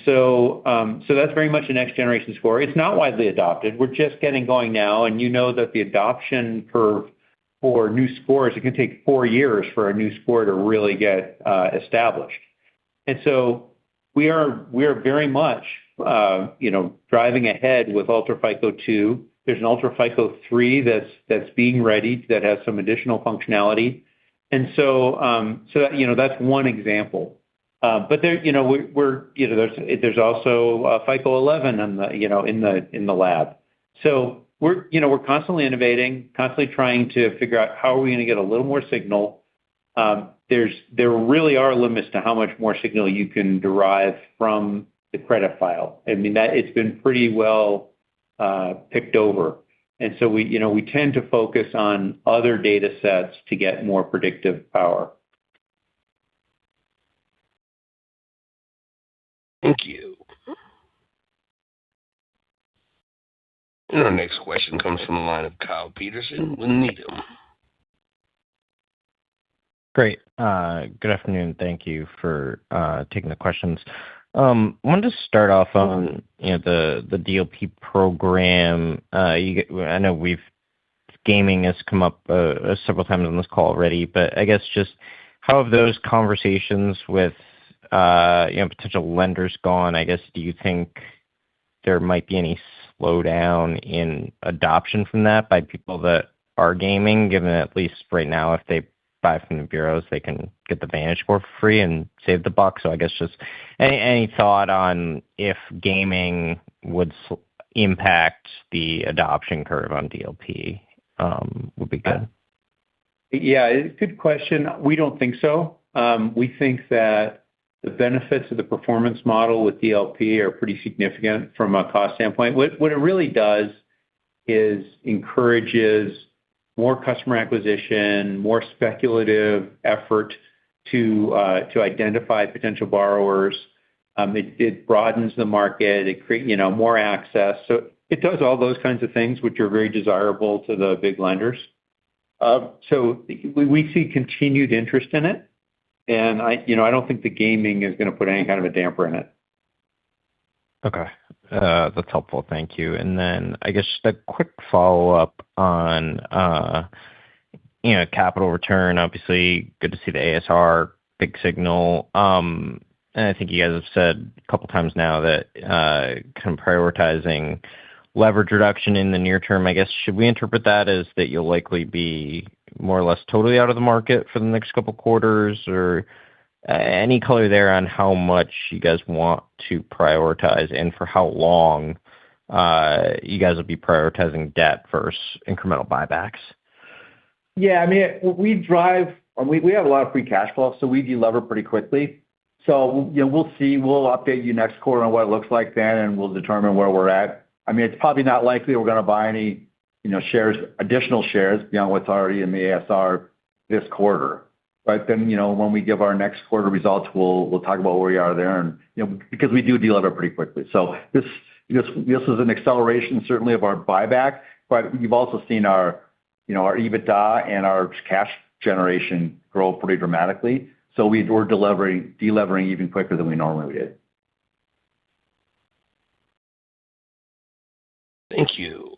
So that's very much a next generation score. It's not widely adopted. We're just getting going now, and you know that the adoption curve for new scores, it can take 4 years for a new score to really get established. So we are very much driving ahead with UltraFICO 2. There's an UltraFICO 3 that's being readied that has some additional functionality. So that's one example. But there's also FICO 11 in the lab. So we're constantly innovating, constantly trying to figure out how are we going to get a little more signal. There really are limits to how much more signal you can derive from the credit file. I mean, that it's been pretty well picked over. So we tend to focus on other data sets to get more predictive power. Thank you. And our next question comes from the line of Kyle Peterson with Needham. Great. Good afternoon. Thank you for taking the questions. Wanted to start off on the DLP program. I know gaming has come up several times on this call already, but I guess just how have those conversations with potential lenders gone? I guess, do you think there might be any slowdown in adoption from that by people that are gaming, given at least right now, if they buy from the bureaus, they can get the VantageScore for free and save the buck? So I guess just any thought on if gaming would impact the adoption curve on DLP would be good. Yeah, good question. We don't think so. We think that the benefits of the performance model with DLP are pretty significant from a cost standpoint. What it really does is encourages more customer acquisition, more speculative effort to identify potential borrowers. It broadens the market. It creates more access. So it does all those kinds of things which are very desirable to the big lenders. So we see continued interest in it, and I don't think the gaming is going to put any kind of a damper in it. Okay. That's helpful. Thank you. And then I guess just a quick follow-up on capital return. Obviously, good to see the ASR, big signal. And I think you guys have said a couple times now that kind of prioritizing leverage reduction in the near term. I guess, should we interpret that as that you'll likely be more or less totally out of the market for the next couple quarters? Or any color there on how much you guys want to prioritize and for how long you guys will be prioritizing debt versus incremental buybacks? Yeah, I mean, we have a lot of free cash flow, so we de-lever pretty quickly. So we'll see. We'll update you next quarter on what it looks like then, and we'll determine where we're at. I mean, it's probably not likely we're going to buy any additional shares beyond what's already in the ASR this quarter. But then, when we give our next quarter results, we'll talk about where we are there, and because we do de-lever pretty quickly. So this is an acceleration certainly of our buyback, but you've also seen our EBITDA and our cash generation grow pretty dramatically. So we're de-levering even quicker than we normally did. Thank you.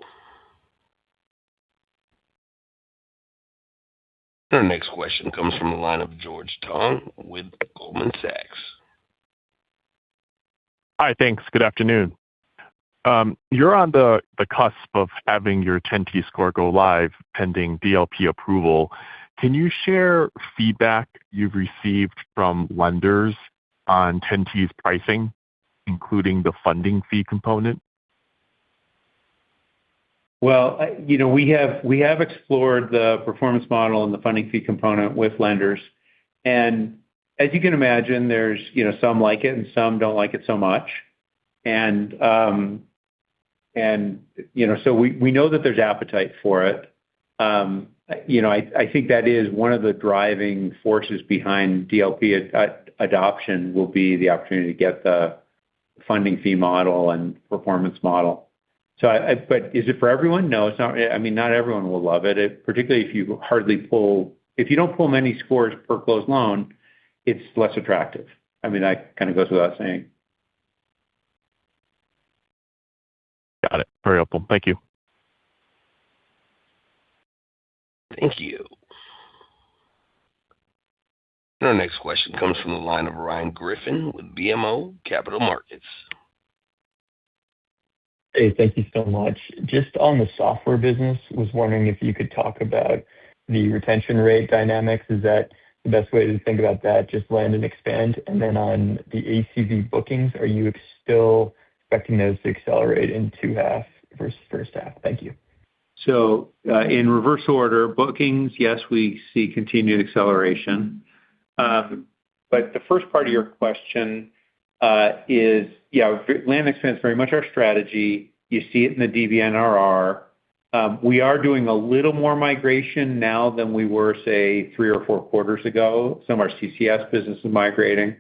Our next question comes from the line of George Tong with Goldman Sachs. Hi, thanks. Good afternoon. You're on the cusp of having your 10T score go live pending DLP approval. Can you share feedback you've received from lenders on 10T's pricing, including the funding fee component? Well, we have explored the performance model and the funding fee component with lenders. And as you can imagine, there's some like it and some don't like it so much. And so we know that there's appetite for it. I think that is one of the driving forces behind DLP adoption will be the opportunity to get the funding fee model and performance model. So, but is it for everyone? No, it's not. I mean, not everyone will love it, particularly if you hardly pull if you don't pull many scores per closed loan, it's less attractive. I mean, that kind of goes without saying. Got it. Very helpful. Thank you. Thank you. And our next question comes from the line of Ryan Griffin with BMO Capital Markets. Hey, thank you so much. Just on the software business, was wondering if you could talk about the retention rate dynamics. Is that the best way to think about that, just land and expand? And then on the ACV bookings, are you still expecting those to accelerate in second half versus first half? Thank you. So in reverse order, bookings, yes, we see continued acceleration. But the first part of your question is, yeah, land and expand is very much our strategy. You see it in the DBNRR. We are doing a little more migration now than we were, say, 3 or 4 quarters ago. Some of our CCS business is migrating.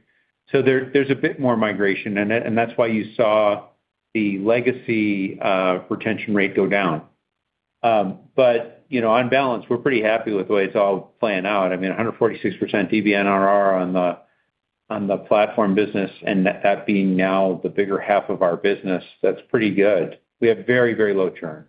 So there's a bit more migration in it, and that's why you saw the legacy retention rate go down. But, you know, on balance, we're pretty happy with the way it's all playing out. I mean, 146% DBNRR on the platform business, and that being now the bigger half of our business, that's pretty good. We have very, very low churn.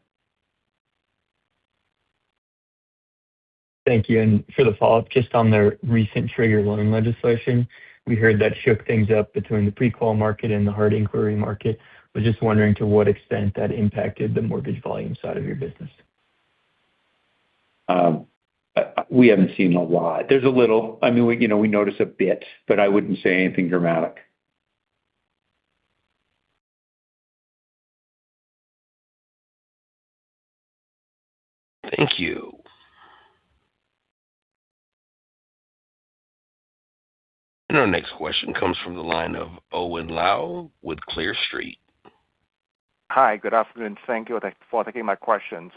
Thank you. And for the follow-up, just on the recent trigger loan legislation, we heard that shook things up between the pre-qual market and the hard inquiry market. Was just wondering to what extent that impacted the mortgage volume side of your business. We haven't seen a lot. There's a little. I mean, we notice a bit, but I wouldn't say anything dramatic. Thank you. And our next question comes from the line of Owen Lau with Clear Street. Hi, good afternoon. Thank you for taking my questions.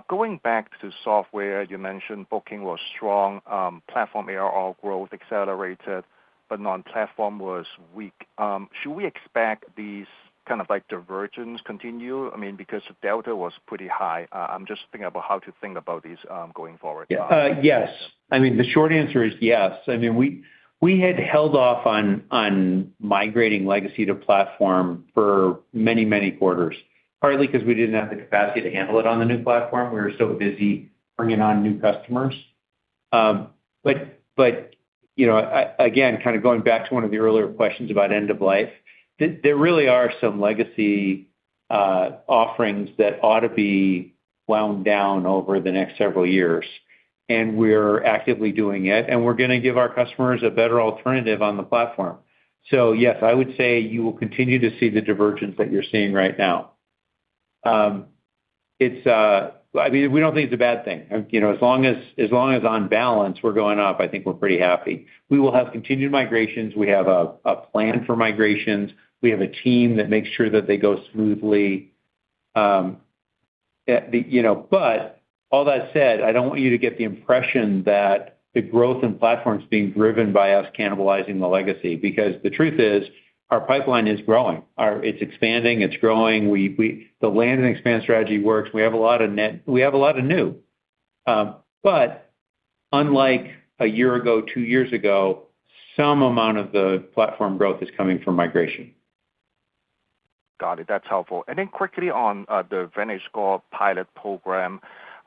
Going back to software, you mentioned booking was strong, platform ARR growth accelerated, but non-platform was weak. Should we expect these kind of like divergence continue? I mean, because the delta was pretty high. I'm just thinking about how to think about these going forward. Yes. I mean, the short answer is yes. I mean, we had held off on migrating legacy to platform for many, many quarters, partly because we didn't have the capacity to handle it on the new platform. We were so busy bringing on new customers. But you know, again, kind of going back to one of the earlier questions about end of life, there really are some legacy offerings that ought to be wound down over the next several years. And we're actively doing it, and we're going to give our customers a better alternative on the platform. So yes, I would say you will continue to see the divergence that you're seeing right now. I mean, we don't think it's a bad thing. You know, as long as on balance we're going up, I think we're pretty happy. We will have continued migrations. We have a plan for migrations. We have a team that makes sure that they go smoothly. But all that said, I don't want you to get the impression that the growth in platforms being driven by us cannibalizing the legacy, because the truth is our pipeline is growing. It's expanding, it's growing. The land and expand strategy works. We have a lot of new. But unlike a year ago, 2 years ago, some amount of the platform growth is coming from migration. Got it. That's helpful. And then quickly on the VantageScore pilot program,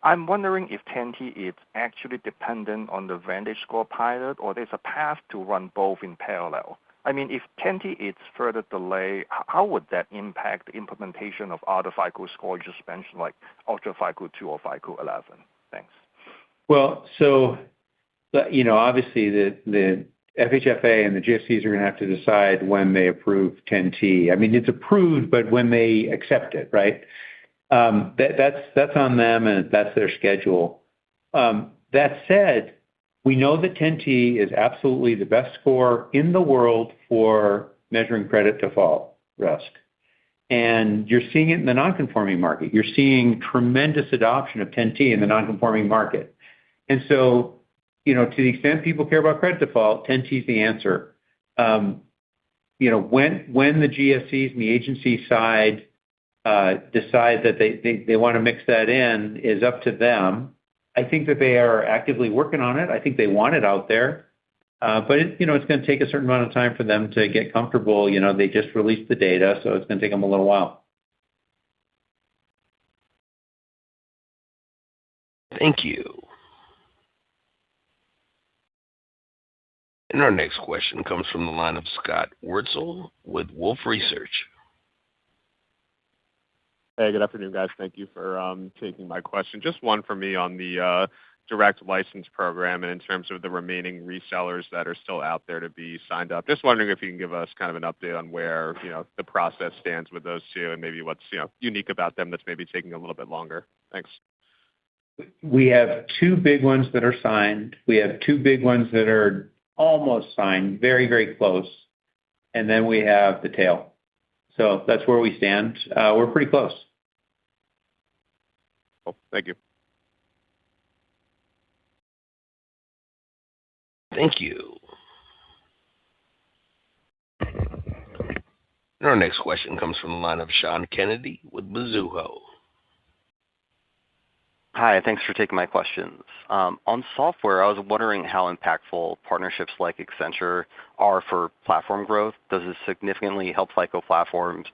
I'm wondering if 10T is actually dependent on the VantageScore pilot, or there's a path to run both in parallel. I mean, if 10T is further delay, how would that impact the implementation of other FICO scores you just mentioned, like Ultra FICO 2 or FICO 11? Thanks. Well, so, you know, obviously the FHFA and the GSEs are going to have to decide when they approve 10T. I mean, it's approved, but when they accept it, right? That's on them, and that's their schedule. That said, we know that 10T is absolutely the best score in the world for measuring credit default risk. And you're seeing it in the non-conforming market. You're seeing tremendous adoption of 10T in the non-conforming market. And so, you know, to the extent people care about credit default, 10T is the answer. You know, when the GSEs and the agency side decide that they want to mix that in is up to them. I think that they are actively working on it. I think they want it out there. It's going to take a certain amount of time for them to get comfortable. They just released the data, so it's going to take them a little while. Thank you. And our next question comes from the line of Scott Wurtzel with Wolfe Research. Hey, good afternoon, guys. Thank you for taking my question. Just one for me on the direct license program and in terms of the remaining resellers that are still out there to be signed up. Just wondering if you can give us kind of an update on where the process stands with those two and maybe what's unique about them that's maybe taking a little bit longer. Thanks. We have two big ones that are signed. We have two big ones that are almost signed, very, very close. And then we have the tail. So that's where we stand. We're pretty close. Cool. Thank you. Thank you. And our next question comes from the line of Sean Kennedy with Mizuho. Hi, thanks for taking my questions. On software, I was wondering how impactful partnerships like Accenture are for platform growth. Does this significantly help FICO Platform's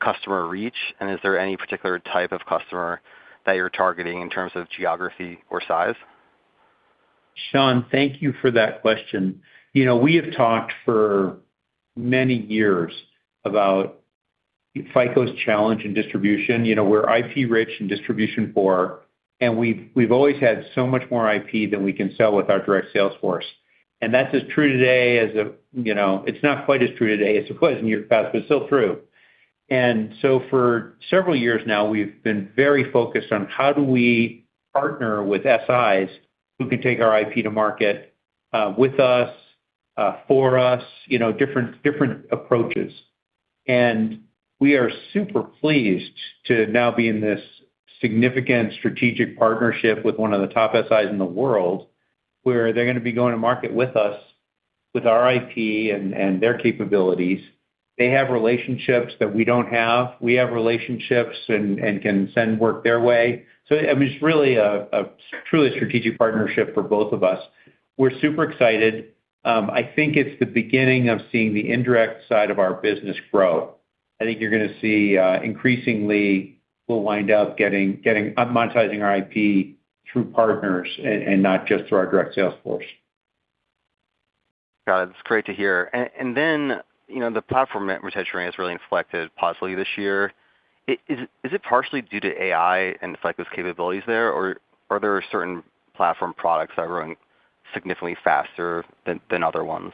customer reach? And is there any particular type of customer that you're targeting in terms of geography or size? Sean, thank you for that question. We have talked for many years about FICO's challenge in distribution. We're IP rich and distribution poor, and we've always had so much more IP than we can sell with our direct sales force. And that's as true today as it's not quite as true today as it was in years past, but it's still true. And so for several years now, we've been very focused on how do we partner with SIs who can take our IP to market with us, for us, different approaches. And we are super pleased to now be in this significant strategic partnership with one of the top SIs in the world, where they're going to be going to market with us, with our IP and their capabilities. They have relationships that we don't have. We have relationships and can send work their way. So it's really a truly strategic partnership for both of us. We're super excited. I think it's the beginning of seeing the indirect side of our business grow. I think you're going to see increasingly we'll wind up monetizing our IP through partners and not just through our direct sales force. Got it. It's great to hear. And then, the platform net retention rate has really inflected positively this year. Is it partially due to AI and FICO's capabilities there, or are there certain platform products that are growing significantly faster than other ones?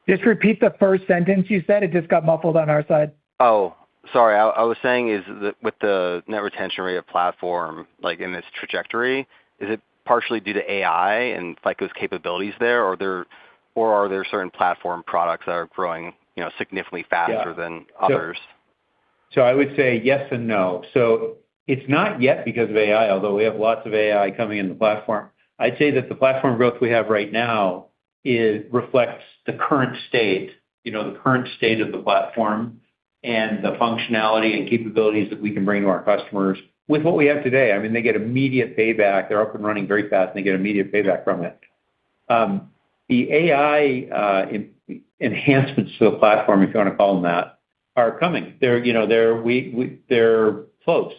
Just repeat the first sentence you said. It just got muffled on our side. Oh, sorry. I was saying is that with the net retention rate of platform, like in this trajectory, is it partially due to AI and FICO's capabilities there, or are there certain platform products that are growing, significantly faster than others? So I would say yes and no. So it's not yet because of AI, although we have lots of AI coming in the platform. I'd say that the platform growth we have right now reflects the current state, the current state of the platform and the functionality and capabilities that we can bring to our customers with what we have today. I mean, they get immediate payback. They're up and running very fast, and they get immediate payback from it. The AI enhancements to the platform, if you want to call them that, are coming. They're close.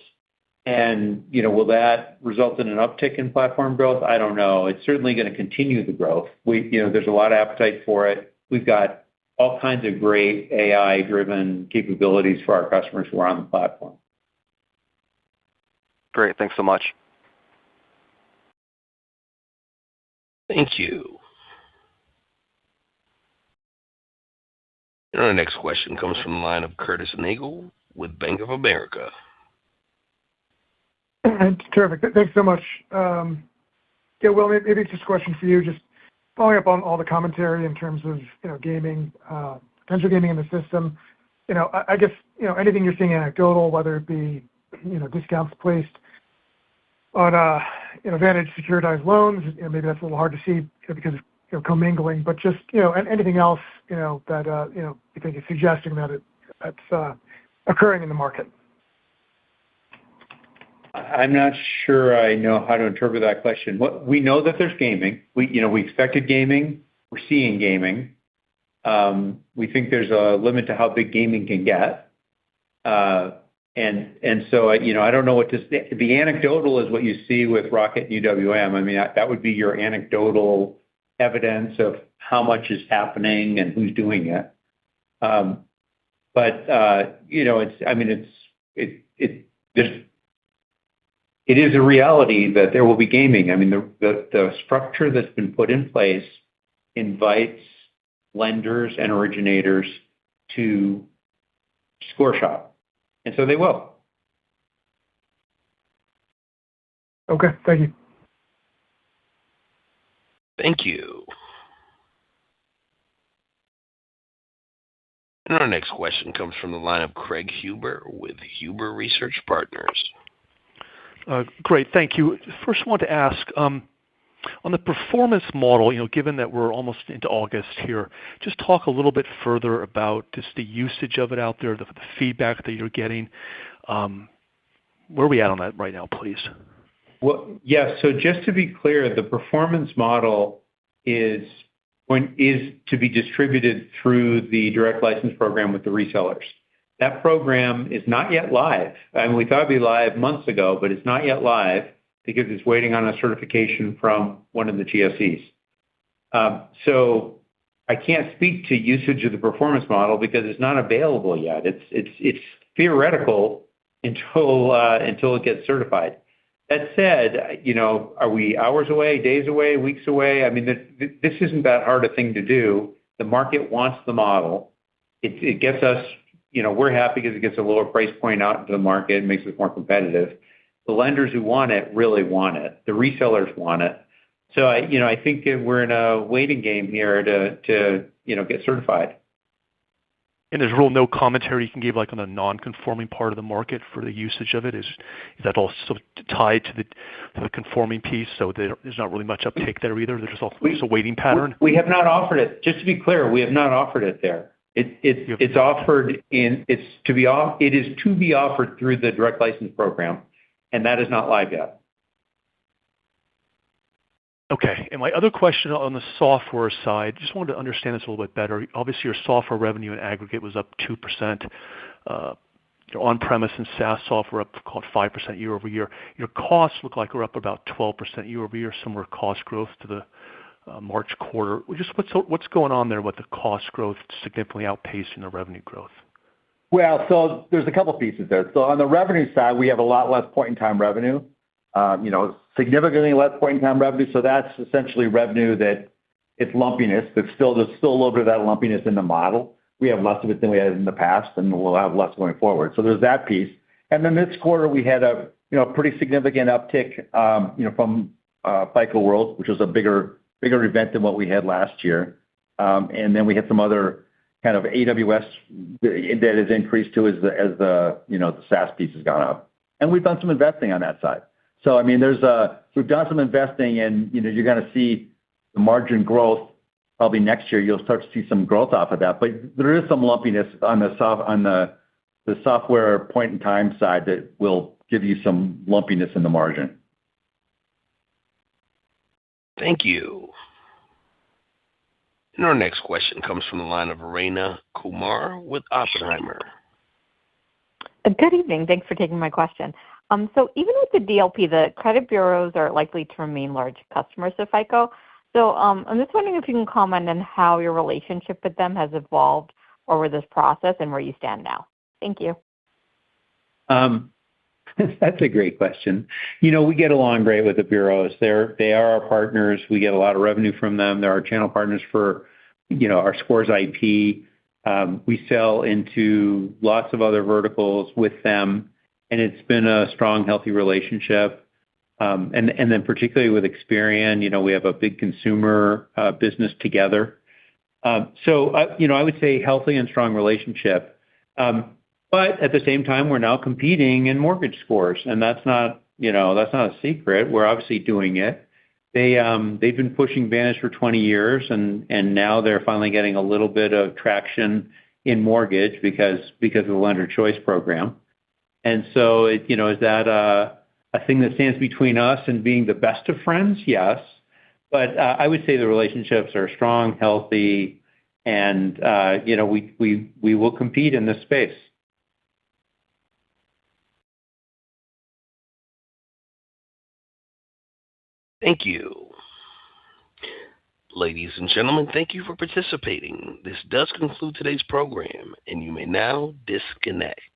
And, will that result in an uptick in platform growth? I don't know. It's certainly going to continue the growth. There's a lot of appetite for it. We've got all kinds of great AI-driven capabilities for our customers who are on the platform. Great. Thanks so much. Thank you. And our next question comes from the line of Curtis Nagle with Bank of America. Terrific. Thanks so much. Will, maybe it's just a question for you, just following up on all the commentary in terms of gaming, potential gaming in the system. I guess, anything you're seeing anecdotal, whether it be, discounts placed on Vantage securitized loans, maybe that's a little hard to see because of commingling, but just, anything else, that, you think is suggesting that that's occurring in the market. I'm not sure I know how to interpret that question. We know that there's gaming. We expected gaming. We're seeing gaming. We think there's a limit to how big gaming can get. So I don't know what the anecdotal is what you see with Rocket and UWM. I mean, that would be your anecdotal evidence of how much is happening and who's doing it. It is a reality that there will be gaming. I mean, the structure that's been put in place invites lenders and originators to score shop, and so they will. Okay, thank you. Thank you. And our next question comes from the line of Craig Huber with Huber Research Partners. Great. Thank you. First, I want to ask, on the performance model, given that we're almost into August here, just talk a little bit further about just the usage of it out there, the feedback that you're getting. Where are we at on that right now, please? Well, yeah. So just to be clear, the performance model is to be distributed through the direct license program with the resellers. That program is not yet live. I mean, we thought it'd be live months ago, but it's not yet live because it's waiting on a certification from one of the GSEs. So I can't speak to usage of the performance model because it's not available yet. It's theoretical until it gets certified. That said, are we hours away, days away, weeks away? I mean, this isn't that hard a thing to do. The market wants the model. It gets us, we're happy because it gets a lower price point out into the market and makes us more competitive. The lenders who want it really want it. The resellers want it. So I think that we're in a waiting game here to get certified. And there's real no commentary you can give, like on the non-conforming part of the market for the usage of it. Is that also tied to the conforming piece? So there's not really much uptake there either. There's also a waiting pattern. We have not offered it. Just to be clear, we have not offered it there. It is to be offered through the direct license program, and that is not live yet. Okay. And my other question on the software side, just wanted to understand this a little bit better. Obviously, your software revenue in aggregate was up 2%. Your on-premise and SaaS software up, call it 5% year over year. Your costs look like they're up about 12% year over year, similar cost growth to the March quarter. Just what's going on there with the cost growth significantly outpacing the revenue growth? Well, so there's a couple pieces there. So on the revenue side, we have a lot less point-in-time revenue. Significantly less point-in-time revenue. So that's essentially revenue that it's lumpiness, but there's still a little bit of that lumpiness in the model. We have less of it than we had in the past, and we'll have less going forward. So there's that piece. And then this quarter, we had a pretty significant uptick, from FICO World, which was a bigger event than what we had last year. And then we had some other kind of AWS that has increased too as the SaaS piece has gone up. And we've done some investing on that side. So, I mean, we've done some investing, and, you're going to see the margin growth probably next year. You'll start to see some growth off of that. But there is some lumpiness on the software point-in-time side that will give you some lumpiness in the margin. Thank you. And our next question comes from the line of Rayna Kumar with Oppenheimer. Good evening. Thanks for taking my question. So even with the DLP, the credit bureaus are likely to remain large customers of FICO. So I'm just wondering if you can comment on how your relationship with them has evolved over this process and where you stand now. Thank you. That's a great question. We get along great with the bureaus. They are our partners. We get a lot of revenue from them. They're our channel partners for, our Scores IP. We sell into lots of other verticals with them, and it's been a strong, healthy relationship. And then particularly with Experian, we have a big consumer business together. So I would say healthy and strong relationship. But at the same time, we're now competing in mortgage scores, and that's not a secret. We're obviously doing it. They've been pushing Vantage for 20 years, and now they're finally getting a little bit of traction in mortgage because of the Lender Choice program. And so, is that a thing that stands between us and being the best of friends? Yes. I would say the relationships are strong, healthy, and we will compete in this space. Thank you. Ladies and gentlemen, thank you for participating. This does conclude today's program, and you may now disconnect.